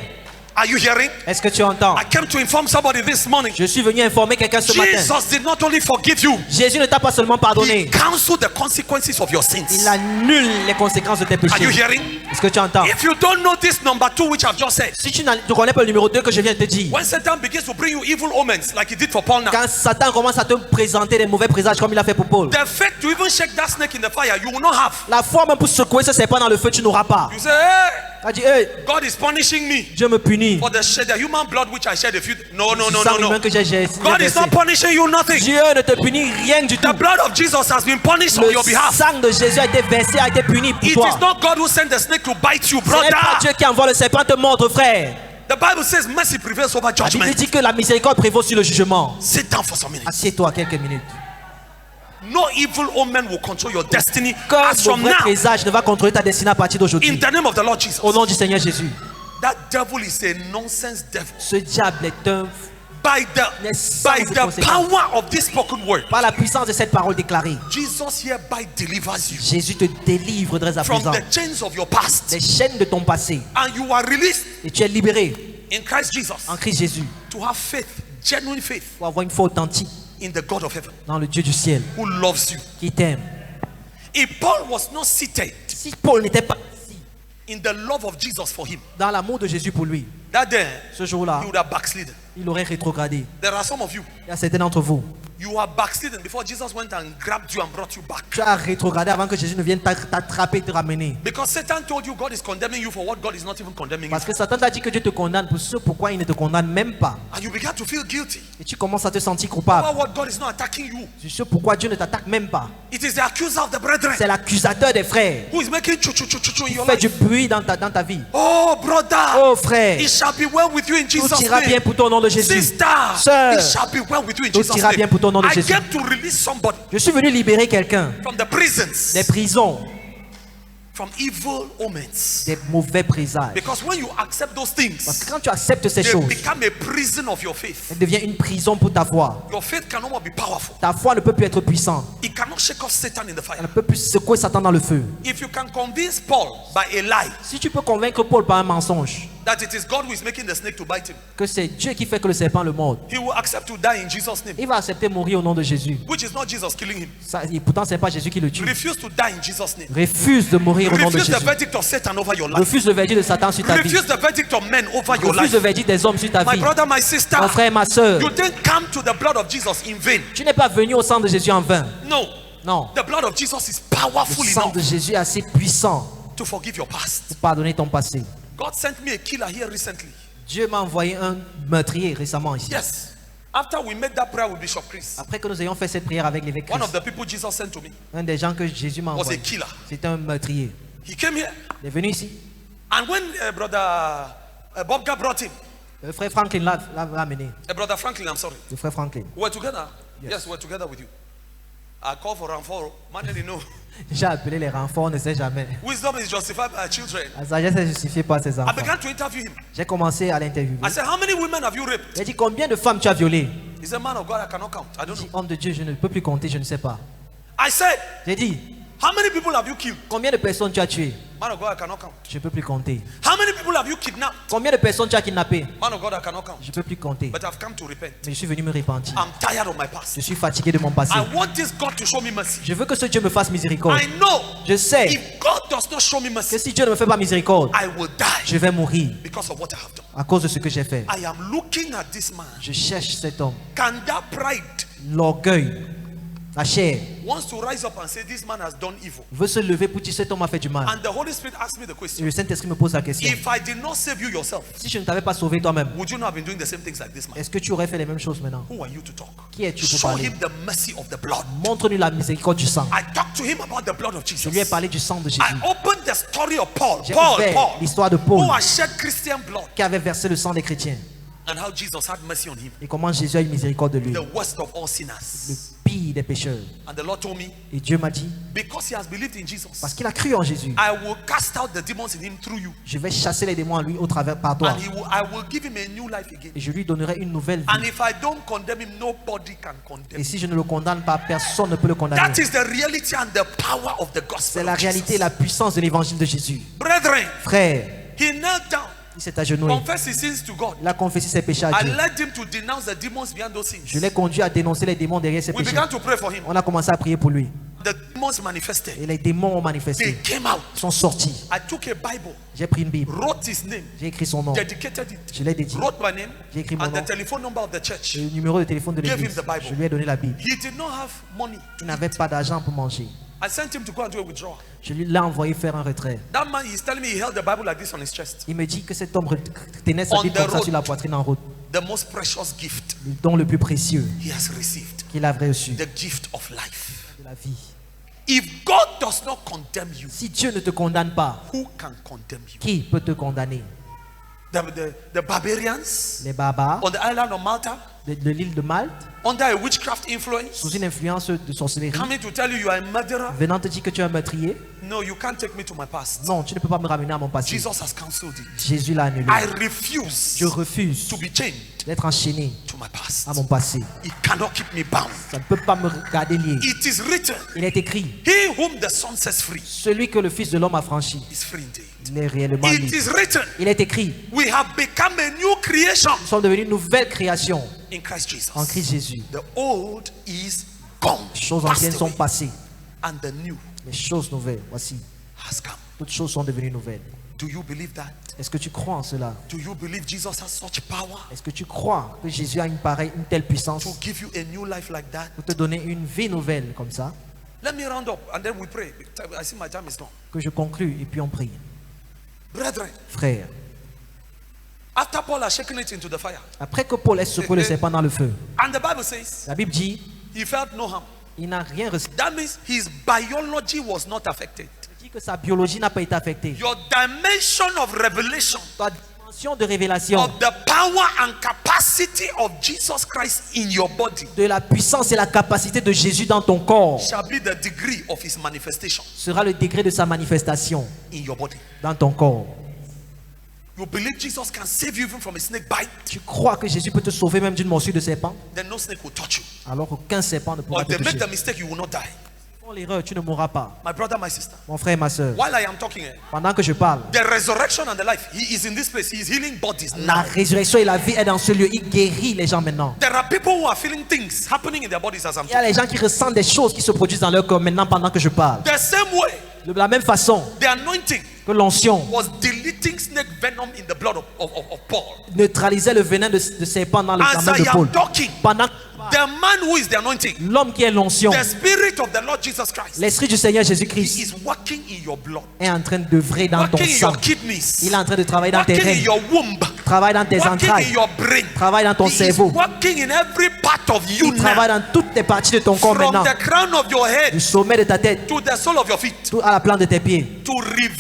Are you hearing? Est-ce que tu entends? I came to inform somebody this morning. Je suis venu informer quelqu'un ce matin. Jesus did not only forgive you, Jésus ne t'a pas seulement he pardonné, canceled the consequences of your il sins. annule les conséquences de tes Are you péchés. hearing? Est-ce que tu entends? If you don't know this number 2 which I've just said, Si tu ne connais pas le numéro 2 que je viens de te dire, when Satan begins to bring you evil omens like he did for Paul now, quand Satan commence à te présenter des mauvais présages comme il a fait pour Paul, the faith to even shake that snake in the fire, you will not have. la foi même pour secouer ce serpent dans le feu, tu n'auras pas. You say, hey, Tu as dit, hey, God is punishing me Dieu me punit. for the human blood which I shed a few. No, no, Du no, sang no, humain no. que j'ai God is versé. not punishing you nothing. Dieu ne te punit rien du tout. The blood of Jesus has been punished on Le your behalf. sang de Jésus a été versé, a été puni pour It toi. is not God who sent the snake to bite you, Ce n'est pas brother. Dieu qui envoie le serpent te mordre, frère. The Bible says mercy prevails over La Bible judgment. dit que la miséricorde prévaut sur le jugement. Sit down for some minutes. Assieds-toi quelques minutes. No evil omen will control your destiny Qu'un as from mauvais now. présage ne va contrôler ta destinée à partir In d'aujourd'hui. the name of the Lord Jesus. Au nom du Seigneur Jésus. That devil is a nonsense devil. Ce diable est un... By Naissance et the conséquence. power of this spoken word, Par la puissance de cette parole déclarée, Jesus hereby delivers you Jésus te délivre dès à from présent the chains of your past, des chaînes de ton passé. and you are released Et tu es libéré in Christ Jesus en Christ Jésus to have faith, genuine faith pour avoir une foi authentique in the God of heaven dans le Dieu du ciel who loves you. qui t'aime. If Paul was not seated Si Paul n'était pas assis in the love of Jesus for him, dans l'amour de Jésus pour lui, that day ce jour-là, he would have backslidden. il aurait rétrogradé. There are some of you, Il y a certains d'entre vous, you are backslidden before Jesus went and grabbed you and brought you back. tu as rétrogradé avant que Jésus ne vienne t'attraper et te ramener. Because Satan told you God is condemning you for what God is not even condemning you Parce for. que Satan t'a dit que Dieu te condamne pour ce pourquoi il ne te condamne même pas. And you began to feel guilty Et tu commences à te sentir about coupable. what God is not attacking you. C'est ce pourquoi Dieu ne t'attaque même pas. It is the accuser of the brethren C'est l'accusateur des frères who is making chu-chu-chu-chu-chu in qui your fait du life. bruit dans ta vie. Oh, brother, Oh frère, it shall be well with you in tout Jesus' ira bien name. pour toi au nom de Jésus. Sister, Sœur, it shall be well with you in tout Jesus' ira bien name. pour toi au nom de I Jésus. came to release somebody Je suis venu libérer quelqu'un from the prisons, des prisons, from evil omens. des mauvais présages. Because when you accept those Parce things, que quand tu acceptes ces they choses, become a prison of your faith. elle devient une prison pour ta foi. Your faith can no more be powerful. Ta foi ne peut plus être puissante. It cannot shake off Satan in the Elle fire. ne peut plus secouer Satan dans le feu. If you can convince Paul by a lie Si tu peux convaincre Paul par un mensonge that it is God who is making the snake to bite him, que c'est Dieu qui fait que le serpent le morde, he will accept to die in Jesus' name, il va accepter mourir au nom de Jésus. which is not Jesus killing him. Et pourtant, ce n'est pas Jésus qui le tue. Refuse to die in Jesus' name. Refuse de mourir au nom de Refuse the Jésus. verdict of Satan over your life. Refuse le verdict de Satan sur ta vie. Refuse the verdict of men over your Refuse le life. verdict des hommes sur ta My vie. brother, my sister, Mon frère, ma soeur, you didn't come to the blood of Jesus in vain. tu n'es pas venu au sang de Jésus en vain. No. Non. The blood of Jesus is Le powerful sang enough de Jésus est assez puissant to forgive your past. pour pardonner ton passé. God sent me a killer here recently. Dieu m'a envoyé un meurtrier récemment ici. Yes. After we made that prayer with Bishop Chris, Après que nous ayons fait cette prière avec l'évêque one of Christ, the people Jesus sent to me un des gens que Jésus m'a was a envoyé, killer. c'était un meurtrier. He came here, Il est venu ici. and when brother Bobka brought him, Le frère Franklin l'a amené. brother Franklin, I'm sorry, Le frère Franklin. we were together. Yes, we were together with you. I called for Ramforo. Man didn't know. J'ai appelé les renforts, on ne sait jamais. Wisdom is justified by children. La sagesse est justifiée par ses I enfants. began to interview him. J'ai commencé à l'interviewer. I said, how many women have you raped? J'ai dit combien de femmes tu as violées? He said, man of God, I cannot count. I don't J'ai dit know. homme de Dieu, je ne peux plus compter, je ne sais pas. I said, J'ai dit, how many people have you killed? combien de personnes tu as tuées? Man of God, I cannot count. Je ne peux plus compter. How many people have you kidnapped? Combien de personnes tu as kidnappées? Man of God, I cannot count. Je ne peux plus compter. But I've come to repent. Mais je suis venu me repentir. I'm tired of my past. Je suis fatigué de mon passé. I want this God to show me mercy. Je veux que ce Dieu me fasse miséricorde. I know Je sais if God does not show me que mercy, si Dieu ne me fait pas miséricorde, I will die je vais mourir because of what I have done. à cause de ce que j'ai fait. I am looking at this man. Je cherche cet homme. Can that pride L'orgueil, la chair, wants to rise up and say this man has done evil? veut se lever pour dire cet homme a fait du mal. And the Holy Spirit asked me the Et question. le Saint-Esprit me pose la question. If I did not save you yourself, Si je ne t'avais pas sauvé toi-même, would you not have been doing the same things like this man? est-ce que tu aurais fait les mêmes choses maintenant? Who are you to talk? Qui es-tu pour Show parler? him the mercy of the blood. Montre-lui la miséricorde du sang. I talked to him about the blood of Je lui ai Jesus. parlé du sang de Jésus. I opened the story of Paul. J'ai Paul, ouvert Paul, l'histoire de Paul who has shed Christian blood, qui avait versé le sang des chrétiens and how Jesus had mercy on him, et comment Jésus a eu miséricorde de lui, the worst of all le sinners. pire des pécheurs. And the Lord told me, Et Dieu m'a dit, because he has believed in Jesus, parce qu'il a cru en Jésus, I will cast out the demons in him through you, je vais chasser les démons en lui au travers par toi. and I will give him a new life again. Et je lui donnerai une nouvelle And vie. if I don't condemn him, nobody can condemn Et him. si je ne le condamne pas, personne ne peut le condamner. That is the reality and the power of the C'est gospel. la of réalité et Jesus. la puissance de l'évangile de Jésus. Brethren, Frère, he knelt down, il s'est agenouillé. confessed his sins to God. Il a confessé ses péchés à I Dieu. led him to denounce the demons behind those Je sins. l'ai conduit à dénoncer les démons derrière ses We péchés. began to pray for him. On a commencé à prier pour lui. The demons manifested. Et les démons ont They manifesté. came out. Ils sont sortis. I took a Bible, J'ai pris une Bible. wrote his name, J'ai écrit son nom. dedicated it, Je l'ai dédié. wrote my name, J'ai écrit mon and the nom. telephone number of the church. Et le numéro de téléphone de Gave him l'église. the Bible. Je lui ai donné la Bible. He did not have money. Il n'avait pas d'argent pour manger. I sent him to go and do a withdrawal. Je lui l'ai envoyé faire un retrait. That man, he's telling me he held the Bible like this on his chest. Il me dit que cet homme tenait sa On Bible the comme ça road. sur la poitrine en route. The most precious gift Le don le plus précieux he has received. qu'il a reçu. The gift of life. De la vie. If God does not condemn you, Si Dieu ne te condamne pas, who can condemn you? qui peut te condamner? The barbarians Les barbares on the island of Malta, de l'île de Malte, under a witchcraft sous influence, une influence de sorcellerie, coming to tell you you are a murderer. venant te dire que tu es un meurtrier. No, you can't take me to my past. Non, tu ne peux pas me ramener à mon passé. Jesus has cancelled it. Jésus l'a annulé. I refuse Je refuse to be chained d'être enchaîné to my past. à mon passé. It cannot keep me bound. Ça ne peut pas me garder lié. It is written, Il est écrit, he whom the Son sets free celui que le Fils de l'homme a franchi, is free indeed. il est réellement It libre. is written, Il est écrit, we have become a new creation nous sommes devenus une nouvelle création in Christ Jesus. en Christ Jésus. The old is gone, Les choses passed anciennes sont away, passées. and the new Les choses nouvelles, voici. has come. Toutes choses sont devenues nouvelles. Do you believe that? Est-ce que tu crois en cela? Do you believe Jesus has such power Est-ce que tu crois que Jésus a une telle puissance to give you a new life like that? pour te donner une vie nouvelle comme ça? Let me round up and then we pray. I see my time is gone. Que je conclue et puis on prie. Brethren, Frère, after Paul has shaken it into the fire, après que Paul ait secoué le serpent dans le feu, and the Bible says la Bible dit, he felt no harm. il n'a rien reçu. That means his biology was not affected. Il dit que sa biologie n'a pas été affectée. Your dimension of revelation Ta dimension de révélation of the power and capacity of Jesus Christ in your body de la puissance et la capacité de Jésus dans ton corps shall be the degree of his manifestation sera le degré de sa manifestation in your body. dans ton corps. You believe Jesus can save you even from a snake bite? Tu crois que Jésus peut te sauver même d'une morsure de serpent? Then no snake will touch you. Alors aucun serpent ne pourra Or te they make toucher. the mistake, you will not die. Fais l'erreur, tu ne mourras pas. My brother, my sister, Mon frère et ma soeur, while I am talking, pendant que je parle, the resurrection and the life, he is in this place. He is healing bodies la now. résurrection et la vie est dans ce lieu. Il guérit les gens maintenant. There are people who are feeling things happening in their bodies as I'm Il y a talking. les gens qui ressentent des choses qui se produisent dans leur corps maintenant pendant que je parle. The same way, De la même façon the anointing que l'onction was deleting snake venom in the blood of Paul. neutralisait le venin de serpent dans le As main I de Paul. am talking, Pendant the man who is the anointing, l'homme qui est l'onction, the spirit of the Lord Jesus Christ, l'esprit du Seigneur he Jésus-Christ is working in your blood, est en train d'œuvrer dans ton working in sang. your kidneys, Il est en train de travailler dans tes working in reins, your womb, travaille dans tes working in entrailles, your brain. travaille dans ton He is cerveau. working in every part of you Il travaille now, dans toutes les parties de ton corps from maintenant, the crown of your head du sommet de ta tête to the sole of your feet, tout à la plante de tes pieds, to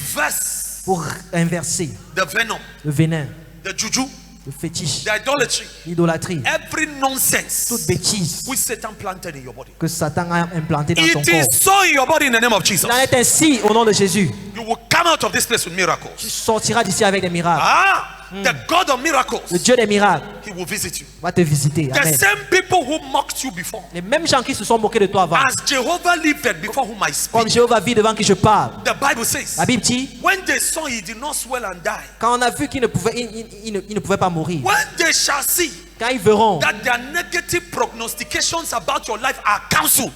reverse pour inverser the venom, le venin, the juju, le fétiche, the idolatry, l'idolâtrie, every nonsense toute bêtise which Satan planted in your body. que Satan a implantée dans ton It corps. is so in your body in the name of Jesus. Il en est ainsi au nom de Jésus. You will come out of this place with miracles. Tu sortiras d'ici avec des miracles. Ah, the God of miracles, Le Dieu des miracles He will visit you. va te visiter. The Amen. same people who mocked you before, Les mêmes gens qui se sont moqués de toi avant. as Jehovah lived before whom I Comme speak. Jéhovah vit devant qui je parle. The Bible says, La Bible dit, when they saw He did not swell and die, quand on a vu qu'il ne pouvait, il ne pouvait pas mourir. when they shall see Quand ils verront that their negative prognostications about your life are cancelled,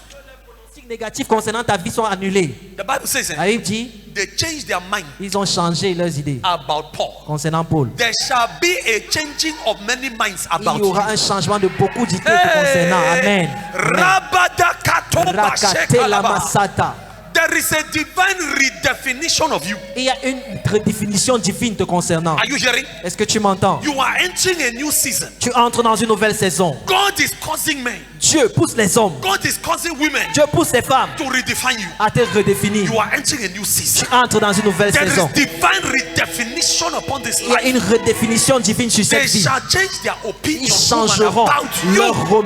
les signes négatifs concernant ta vie sont annulés. the Bible says La Bible dit, they changed their mind ils ont changé leurs idées about Paul. concernant Paul. There shall be a changing of many minds Il about y aura you. un changement de beaucoup d'idées te concernant. Amen. Amen. Rabada katoba Rakate la shekalaba. masata. There is a divine redefinition of you. Il y a une redéfinition divine te concernant. Are you hearing? Est-ce que tu m'entends? You are entering a new season. Tu entres dans une nouvelle saison. God is causing men, Dieu pousse les hommes. God is causing women Dieu pousse les femmes to redefine you. à te redéfinir. You are entering a new Tu season. entres dans une nouvelle There saison. is divine redefinition upon this Il y a life. une redéfinition divine sur They cette vie. shall change their Ils opinion changeront about leur you.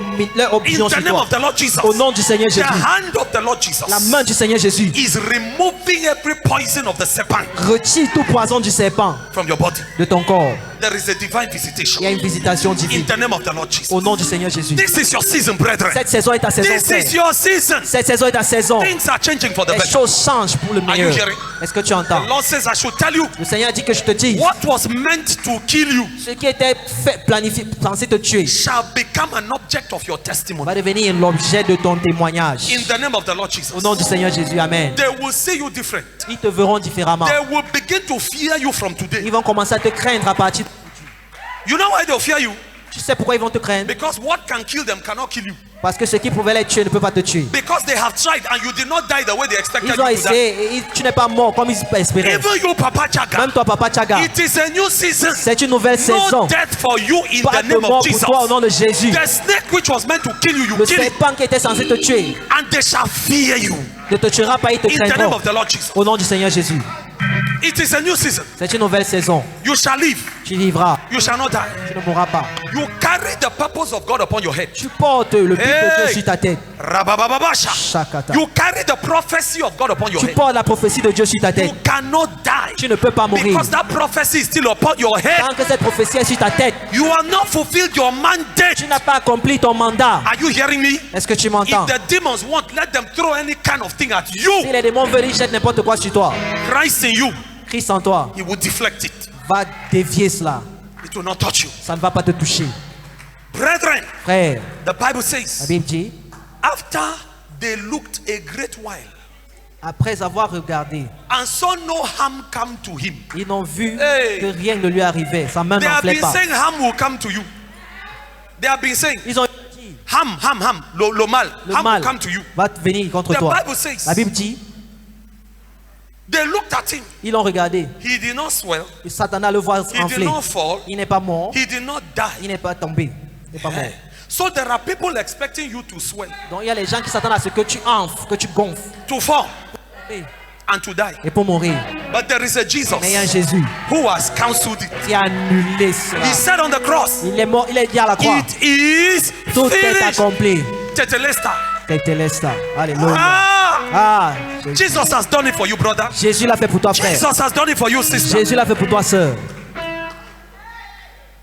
opinion In the sur name toi. of the Lord Jesus. Au nom du Seigneur The Jésus. hand of the Lord Jesus La main du Seigneur Jésus is removing every poison of the serpent retire tout poison du serpent from your body. de ton corps. There is a divine Il y a visitation une visitation in divine. the name of the Lord Jesus. Au nom du Seigneur Jésus. This is your season, brethren. Cette saison est ta saison. This frère. is your season. Cette saison est ta saison. Things are changing for the Les better. choses changent pour le Are you meilleur. hearing? Est-ce que tu entends? The Lord says I should tell you Le Seigneur dit que je te dis, what was meant to kill you ce qui était fait, planifié, censé te tuer, shall become an object of your testimony. va devenir l'objet de ton témoignage. In the name of the Lord Jesus. Au nom du Seigneur Jésus, Amen. They will see you different. Ils te verront différemment. They will begin to fear you from today. Ils vont commencer à te craindre à partir. You know why they'll fear you? Tu sais pourquoi ils vont te craindre? Because what can kill them cannot kill you. Parce que ce qui pouvait les tuer ne peut pas te tuer. Because they have tried and you did not die the way they expected Ils ont you to die. essayé et tu n'es pas mort comme ils espéraient. Even you, Papa Chaga. Même toi, Papa Chaga, It is a new season. c'est une nouvelle saison. No death for you in Pas the de name mort of pour Jesus. toi au nom de Jésus. The snake which was meant to kill you, you Le kill it. serpent qui était censé te tuer And they shall fear you. ne te tuera pas, il te In the name craindront. of the Lord Jesus. Au nom du Seigneur Jésus. It is a new season. C'est une nouvelle saison. You shall live. Tu vivras. You shall not die. Tu ne mourras pas. You carry the purpose of God upon your head. Tu portes le but de Dieu sur ta tête. Rabababasha. Shakata. You carry the prophecy of God upon your Tu head. portes la prophétie de Dieu sur ta You tête. cannot die. Tu ne peux pas mourir. Because that prophecy is still upon your head. Tant que cette prophétie est sur ta tête, You are not fulfilled your mandate. tu n'as pas accompli ton mandat. Are you hearing me? Est-ce que tu If m'entends? the demons want, let them throw any kind of thing at Si you. les démons veulent, ils jettent n'importe quoi sur toi. Christ in you, Christ en toi He will deflect it. va dévier cela. It will not touch you. Ça ne va pas te toucher. Brethren, Frère, the Bible la says, Bible dit, after they looked a great while après avoir regardé, and saw no harm come to him, ils n'ont vu Hey. que rien ne lui arrivait. Sa main they have n'enflait been pas. saying harm will come to you. They have been saying Ils ont dit, harm, lo mal, le harm mal will come to you. va venir contre The toi. Bible says, La Bible dit, they looked at him. ils l'ont regardé. He did not swell. Et Satan le voit He did enfler. not fall. Il n'est pas mort. He did not die. Il n'est pas tombé. Il n'est pas mort. So there are people expecting you to swell, Donc il y a les gens qui s'attendent à ce que tu enfles, que tu gonfles. to fall, Et and to die. pour mourir. But there is a Jesus Mais il y a un Jésus who has counseled it. qui a annulé cela. He said on the cross, Il est mort, il est dit à la croix. it is Tout est finished. accompli. Tetelesta. Tetelesta. Alléluia. Ah, Ah, Jesus has done it for you, brother. Jésus l'a fait pour toi, frère. Jesus has done it for you, sister. Jésus l'a fait pour toi, sœur.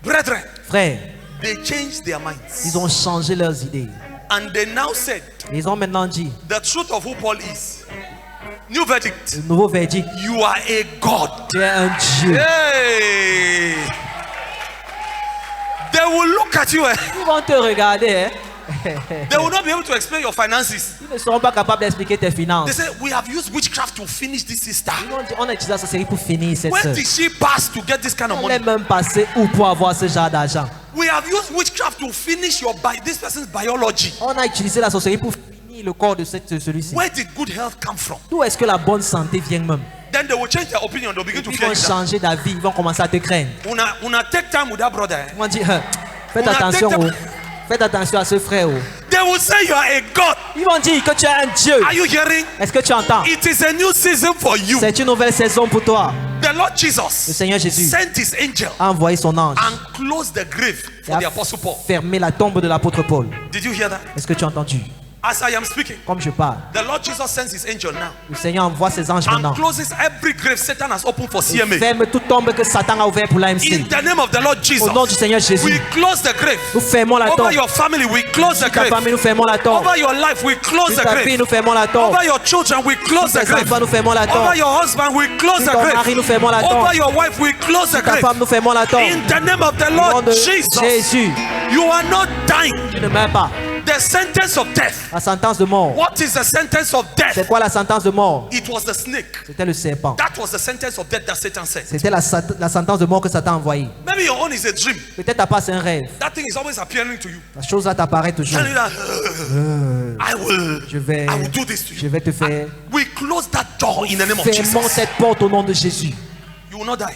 Brethren, Frère, they changed their minds. ils ont changé leurs idées. And they now said, Ils ont maintenant dit, the truth of who Paul is. New verdict. le nouveau verdict, You are a God. tu es un Dieu. Hey. They will look at you. Ils vont te regarder. Hein? They will not be able to explain your finances. Ils ne seront pas capables d'expliquer tes They finances. say, we have used witchcraft to finish this sister. Ils vont dire, on a utilisé sa série pour finir cette Where sœur. did she pass to get this kind of On est money? même passé où pour avoir ce genre d'argent? We have used witchcraft to finish this person's biology. On a utilisé la sorcellerie pour finir le corps de celui-ci. Where did good health come from? D'où est-ce que la bonne santé vient même? Then they will change their opinion. They'll begin to Ils fear vont you. changer d'avis, ils vont commencer à te craindre. Una take time with that brother. Ils vont dire, hein, faites On a attention, peut-être- oh. Faites attention à ce frère. Oh. They will say you are a God. Ils vont dire que tu es un Dieu. Are you hearing? Est-ce que tu entends? It is a new season for you. C'est une nouvelle saison pour toi. The Lord Le Jesus Seigneur Jésus sent his angel a envoyé son ange and closed the grave et for the a apostle Paul. fermé la tombe de l'apôtre Paul. Did you hear that? Est-ce que tu as entendu? As I am speaking, Comme je parle, the Lord Jesus sends his angel now le Seigneur envoie ses anges maintenant. and closes every grave Satan has opened for CMA. Ferme toute tombe que Satan a ouvert pour In l'AMC. the name of the Lord Jesus, Au nom du Seigneur Jésus, we close the grave. nous fermons la Over tombe. your family, we close the Sur ta grave. famille, nous fermons la tombe. Over your life, we close Sur the ta fille, grave. nous fermons la tombe. Over your children, we close Sur the tes grave. enfants, nous fermons la tombe. Over your husband, we close Sur the ton mari, grave. nous fermons la tombe. Over your wife, we close the Sur ta grave. femme, nous fermons la tombe. In the name of the Au nom Lord de Jesus, Jésus, you are not dying. tu ne meurs pas. The sentence of death. La sentence de mort. What is the sentence of C'est death? quoi la sentence de mort? It was the snake. C'était le serpent. That was the sentence of death that Satan said. C'était la sentence de mort que Satan a envoyée. Maybe your own is a dream. Peut-être ta part c'est un rêve. That thing is always appearing to you. La chose là t'apparaît toujours. Telling you that I will do this to Je you. vais te faire. We close that door in the name of Fermons Jesus. cette porte au nom de Jésus. You will not die.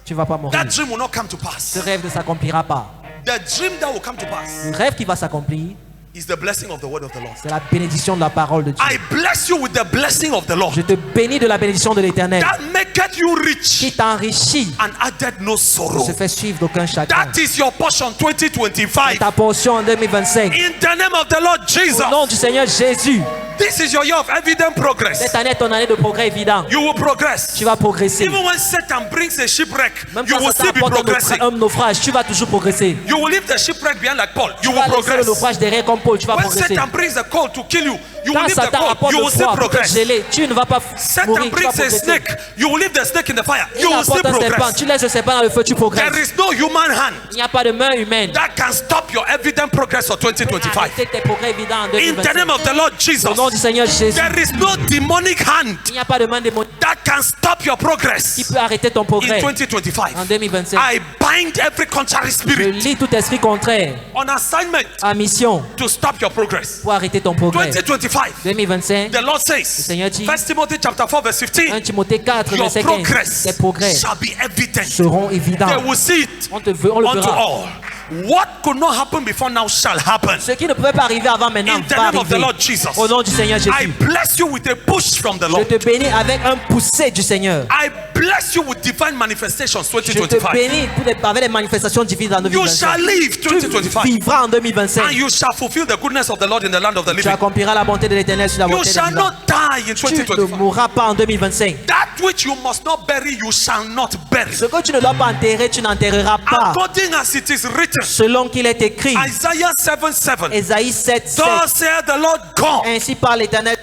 Tu ne vas pas mourir. That dream will not come to Ce pass. rêve ne s'accomplira pas. The dream that will come to pass Le rêve qui va s'accomplir, is the blessing of the word of the Lord. c'est la bénédiction de la parole de Dieu. I bless you with the blessing of the Lord Je te bénis de la bénédiction de l'Éternel that maketh you qui rich t'enrichit, and added no ne sorrow. se fait suivre d'aucun chagrin. That is your portion C'est 2025. ta portion en 2025. In the name of the Lord Jesus, Au nom du Seigneur Jésus, this is your year of evident progress. cette année est ton année de progrès évident. You will progress. Tu vas progresser. Even when Satan brings a shipwreck, Même you quand will Satan still be apporte progressing. un naufrage, tu vas toujours progresser. You will leave the shipwreck behind like Paul. You Tu will vas laisser le progress. naufrage derrière comme Paul, tu vas When progresser. Satan brings a cold to kill you, you will Quand leave the Satan cold. apporte You le will still froid pour te progress. geler, tu ne vas pas Satan mourir, tu vas brings a progresser. snake, you will leave the snake in the fire. Il You will still apporte un serpent, progress. tu laisses le serpent dans le feu, tu progresses. There is no human hand Il n'y a pas de main humaine. that can stop your evident progress for 2025. Arrêtez tes progrès évidents en In the 2025. name of the Lord Jesus, Au nom du Seigneur Jésus, there is no demonic hand il n'y a pas de main démoniaque that can stop your qui progress peut arrêter ton in progrès 2025. en 2025. I bind every contrary Je spirit lis tout esprit contraire on assignment à mission to stop your progress. pour arrêter ton progrès. 2025, 2025, the Lord says, Seigneur dit, 1 Timothy chapter 4 verse 1 15, Timothée 4, your verset 15, progress tes progrès shall be evident. seront évidents. They will see it On le unto verra. all. What could not happen before now shall happen. Ce qui ne pouvait pas arriver avant maintenant In the va name of the arriver. Lord Jesus, Au nom du Seigneur Jésus, I bless you with a push from the je Lord. te bénis avec un poussé du Seigneur. I bless you with divine manifestations Je te 2025. bénis avec les manifestations divines en You shall 2025. live Tu 2025. vivras en And 2025. you shall fulfill the goodness of the Lord in the land of the Tu living. accompliras la bonté de l'Éternel sur la You bonté de shall vivants. not die in Tu ne 2025. mourras pas en 2025. That which you must not bury, you shall not bury. Ce que tu ne dois pas enterrer, tu n'enterreras pas. According as it is written, Selon qu'il est écrit, Isaiah 7:7. Ésaïe 7, 7. Thus saith the Lord God, Ainsi par l'Éternel,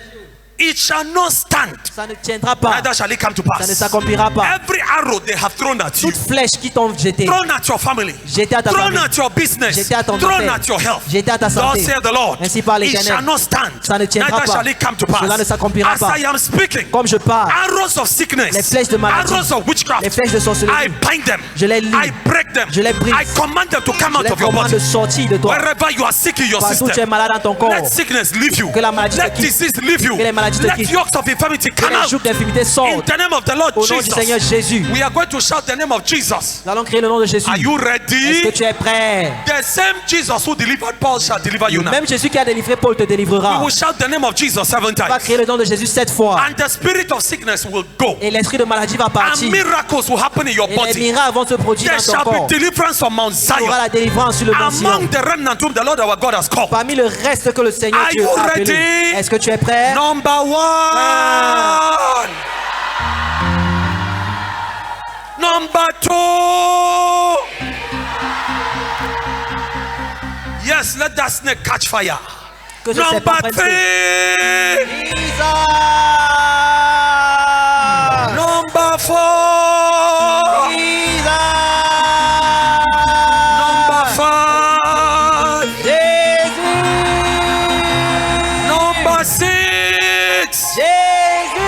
it shall not stand, ça ne tiendra pas. neither shall it come to Ça ne pass. s'accomplira pas. Every arrow they have thrown at you, Toute flèche qui t'ont jeté, thrown at your family, jeté à ta thrown famille, at your business, jeté à ton thrown affaire, at your health, jeté à ta thus santé. saith the Lord, Ainsi par it l'Éternel, shall not stand, ça ne tiendra neither pas. shall it come to pass. Cela ne s'accomplira As pas. I am speaking, Comme je parle, arrows of sickness, les flèches de maladie, arrows of witchcraft, les flèches de I sorcellerie, bind them, je les lis, I break them, je les brise, I command them to come je out les of your commande body. de sortir de toi. Wherever you are sick in your Partout tu es system, malade dans ton corps, let sickness leave you. Que la maladie te Let quitte. disease leave you. Que les maladies te Let quittent. yokes of infirmity que come les out. jougs d'infimité In sortent. the name of the Lord Au nom du Seigneur Jesus, Jésus, we are going to shout the name of Jesus. nous allons crier le nom de Jésus. Are you Est-ce ready? que tu es prêt? The same Jesus who delivered Paul shall deliver you now. Même Jésus qui a délivré Paul te We délivrera. will shout the name of Jesus 7 Tu vas times. crier le nom de Jésus 7 fois. And the spirit of sickness will go. Et l'esprit de maladie va And partir. miracles will happen in your Et les body. miracles vont se produire There dans ton shall corps. be deliverance on Mount Il y aura Zion. la délivrance sur le mont Sion. Among the remnant whom the Lord our God has called. Parmi le reste que le Seigneur Are Dieu you a appelé. ready? Est-ce que tu es prêt? Number one. Number two. Yes, let that snake catch fire. Que ce serpent Number prenne feu. three. Jesus! Number four. Jesus! Number five. Jésus! Number six. Jésus!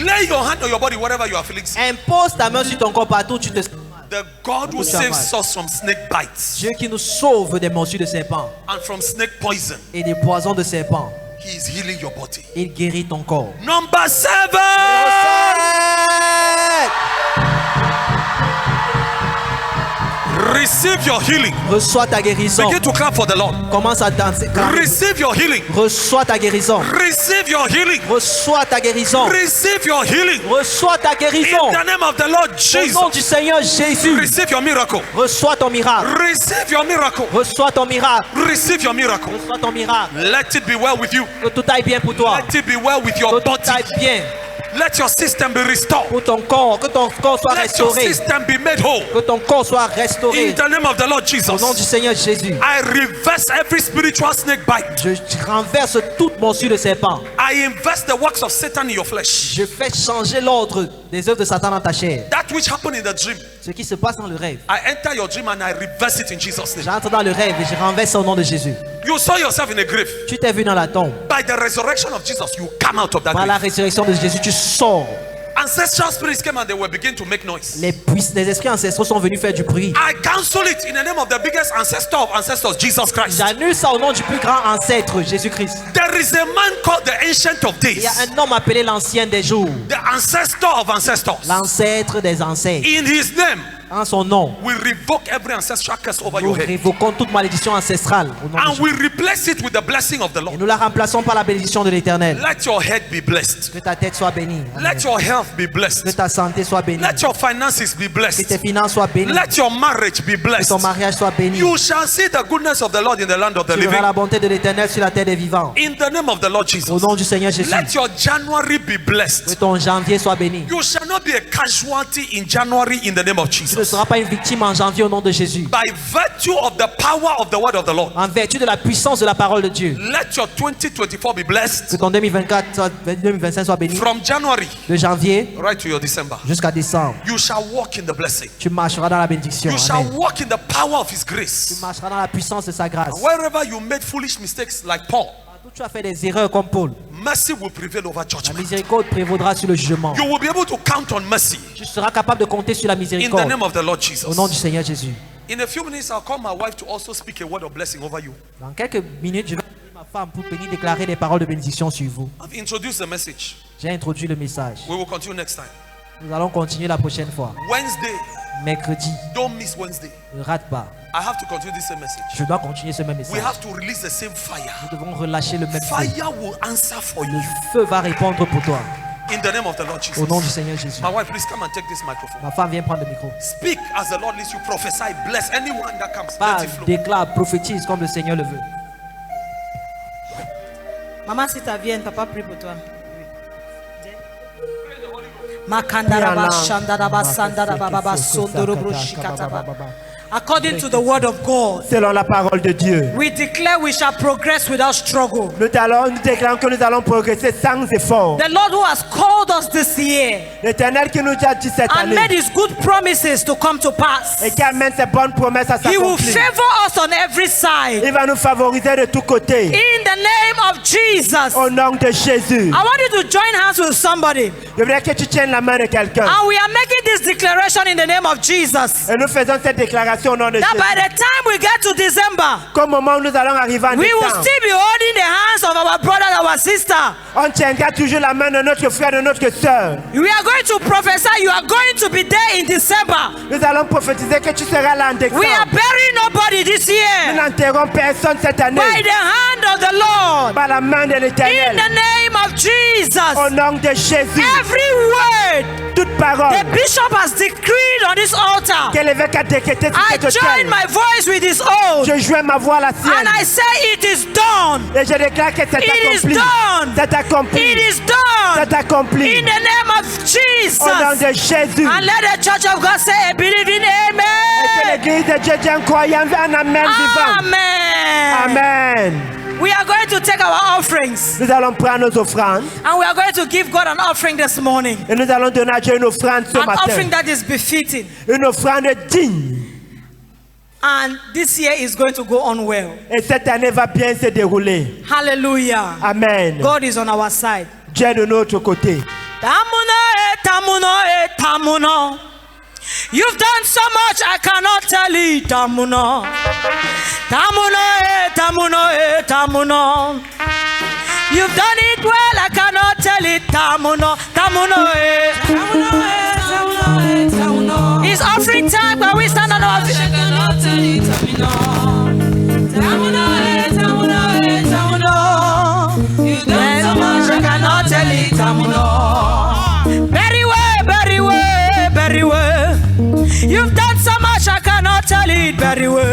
Lay your hand on your body wherever you are feeling sick. Impose ta main sur ton corps partout où tu te sens. The God who saves us from snake bites Dieu qui nous sauve des morsures de serpents and from snake poison. et des poisons de serpents. He is healing your body. Il guérit ton corps. Number 7. Receive your healing. Reçois ta guérison. Begin to clap for the Lord. Commence à danser. Receive your healing. Reçois ta guérison. Receive your healing. Reçois ta guérison. Receive your healing. Reçois ta guérison. In the name of the Lord Au nom du Jesus. Seigneur Jésus. Receive your miracle. Reçois ton miracle. Receive your miracle. Reçois ton miracle. Receive your miracle. Reçois ton miracle. Let it be well with you. Que tout aille bien pour toi. Let it be well with your Que tout body. aille bien Let your system be restored. pour ton corps. Que ton corps soit Let your restauré. system be made whole. Que ton corps soit restauré. In the name of the Lord Au nom du Jesus. Seigneur Jésus. I reverse every spiritual snake bite. Je renverse toute morsure de serpent. I invest the works of Satan in your flesh. Je fais changer l'ordre des œuvres de Satan dans ta chair. That which happened in the dream, Ce qui se passe dans le rêve. I enter your dream and I reverse it in Jesus' name. J'entre dans le rêve et je renverse au nom de Jésus. You saw yourself in a grave. Tu t'es vu dans la tombe. By the resurrection of Jesus, you come out of that Par la grave. résurrection de Jésus, tu sors. Ancestral spirits came and they were beginning to make noise. Les esprits ancestraux sont venus faire du bruit. I cancel it in the name of the biggest ancestor of ancestors, Jesus Christ. J'annule ça au nom du plus grand ancêtre, Jésus-Christ. There is a man called the Ancient of Il y Days, a un homme appelé l'ancien des jours. the ancestor of ancestors. L'ancêtre des ancêtres. In his name, En son nom, we revoke every ancestral curse over nous your head. révoquons toute malédiction ancestrale. Au nom de And Jésus. we replace it with the blessing of the Et Lord. nous la remplaçons par la bénédiction de l'Éternel. Let your head be blessed. Que ta tête soit bénie. Amen. Let your health be Que blessed. ta santé soit bénie. Let your finances be Que tes blessed. finances soient bénies. Let your marriage be Que blessed. ton mariage soit béni. You shall see the goodness of the Lord in the land of the Tu verras living. la bonté de l'Éternel sur la terre des vivants. In the name of the Lord Au Jesus. nom du Seigneur Jésus. Let your January be Que blessed. ton janvier soit béni. You shall not be a casualty in January in the name of Tu ne Jesus. seras pas une victime en janvier au nom de Jésus. By virtue of the power of the word of the Lord. En vertu de la puissance de la parole de Dieu. Let your 2024 be Que blessed ton 2025 soit béni. from January De janvier right to your December. jusqu'à décembre. You shall walk in the blessing. Tu marcheras dans la bénédiction. You shall Amen. walk in the power of His Tu grace. marcheras dans la puissance de sa grâce. Wherever you made foolish mistakes like Paul, Partout où tu as fait des erreurs comme Paul. mercy will prevail over La judgment. miséricorde prévaudra sur le jugement. You will be able to count on mercy Tu seras capable de compter sur la in the miséricorde. name of the Lord Au nom du Jesus. Seigneur Jésus. In a few minutes, I'll call my wife to also speak a word of blessing over you. Dans quelques minutes, je vais appeler ma femme pour venir déclarer des paroles de bénédiction sur vous. I've introduced the message. J'ai introduit le message. We will continue next time. Nous allons continuer la prochaine fois. Wednesday, Mercredi, don't miss Wednesday. ne rate pas. I have to continue this same message. Je dois continuer ce même We message. have to release the same fire. Nous devons relâcher le même feu. Fire will answer for you Le feu va répondre pour toi. in the name of the Lord Au nom du Jesus. Seigneur Jésus. My wife, please come and take this microphone. Ma femme vient prendre le micro. Speak as the Lord leads you. Prophesy. Bless anyone that comes. Let Parle, it flow. déclare, prophétise comme le Seigneur le veut. Maman, si tu viens, papa prie pour toi. Makandaraba, shandaraba, sandaraba, baba, sondorobro, shikatababa. According to the word of God, Selon la parole de Dieu, we declare we shall progress without struggle. nous déclarons que nous allons progresser sans effort. The Lord who has called us this year L'Éternel qui nous a dit cette and made année his good promises to come to pass, et qui amène ses bonnes promesses à he will s'accomplir. favor us on every side. Il va nous favoriser de tous côtés. In the name of Jesus, Au nom de Jésus. I want you to join hands with somebody. Je voudrais que tu tiennes la main de quelqu'un. And we are making this declaration in the name of Jesus. Et nous faisons cette déclaration au nom de That Jésus. by the time we get to December, Qu'au moment où nous allons arriver en we will décembre, still be holding the hands of our brother and our sister. on tiendra toujours la main de notre frère et de notre sœur. We are going to prophesy. You are going to be there in December. Nous allons prophétiser que tu seras là en décembre. We are burying nobody this Nous year. n'enterrons personne cette année. By the hand of the Lord. Par la main de In l'Éternel. the name of Au Jesus. nom de Jésus. Every word Toute parole the bishop has decreed on this altar, que l'évêque a décrété sur I cette join terre. my voice with his own. Je joins ma voix à la And sienne. I say it is done. Et je déclare que c'est It is accompli. done. C'est accompli. It is done. C'est accompli. In the name of Au nom Jesus. de Jésus. And let the church of God say a believing Et que amen. l'église de Dieu dit un croyant un amen vivant. Amen. Amen. We are going to take our offerings Nous allons prendre nos offrandes and we are going to give God an offering this morning. et nous allons donner à Dieu une offrande ce An offering matin. that is befitting. Une offrande digne. And this year is going to go on well. Et cette année va bien se dérouler. Hallelujah. Amen. God is on our side. Dieu est de notre côté. Tamuno. You've done so much I cannot tell it. Tamuno. Tamuno. You've done it well, I cannot tell it. Tamuno. It's offering time where we stand on our feet. You've done so much, I cannot tell it. Very well, very well, very well. You've done so much, I cannot tell it very well.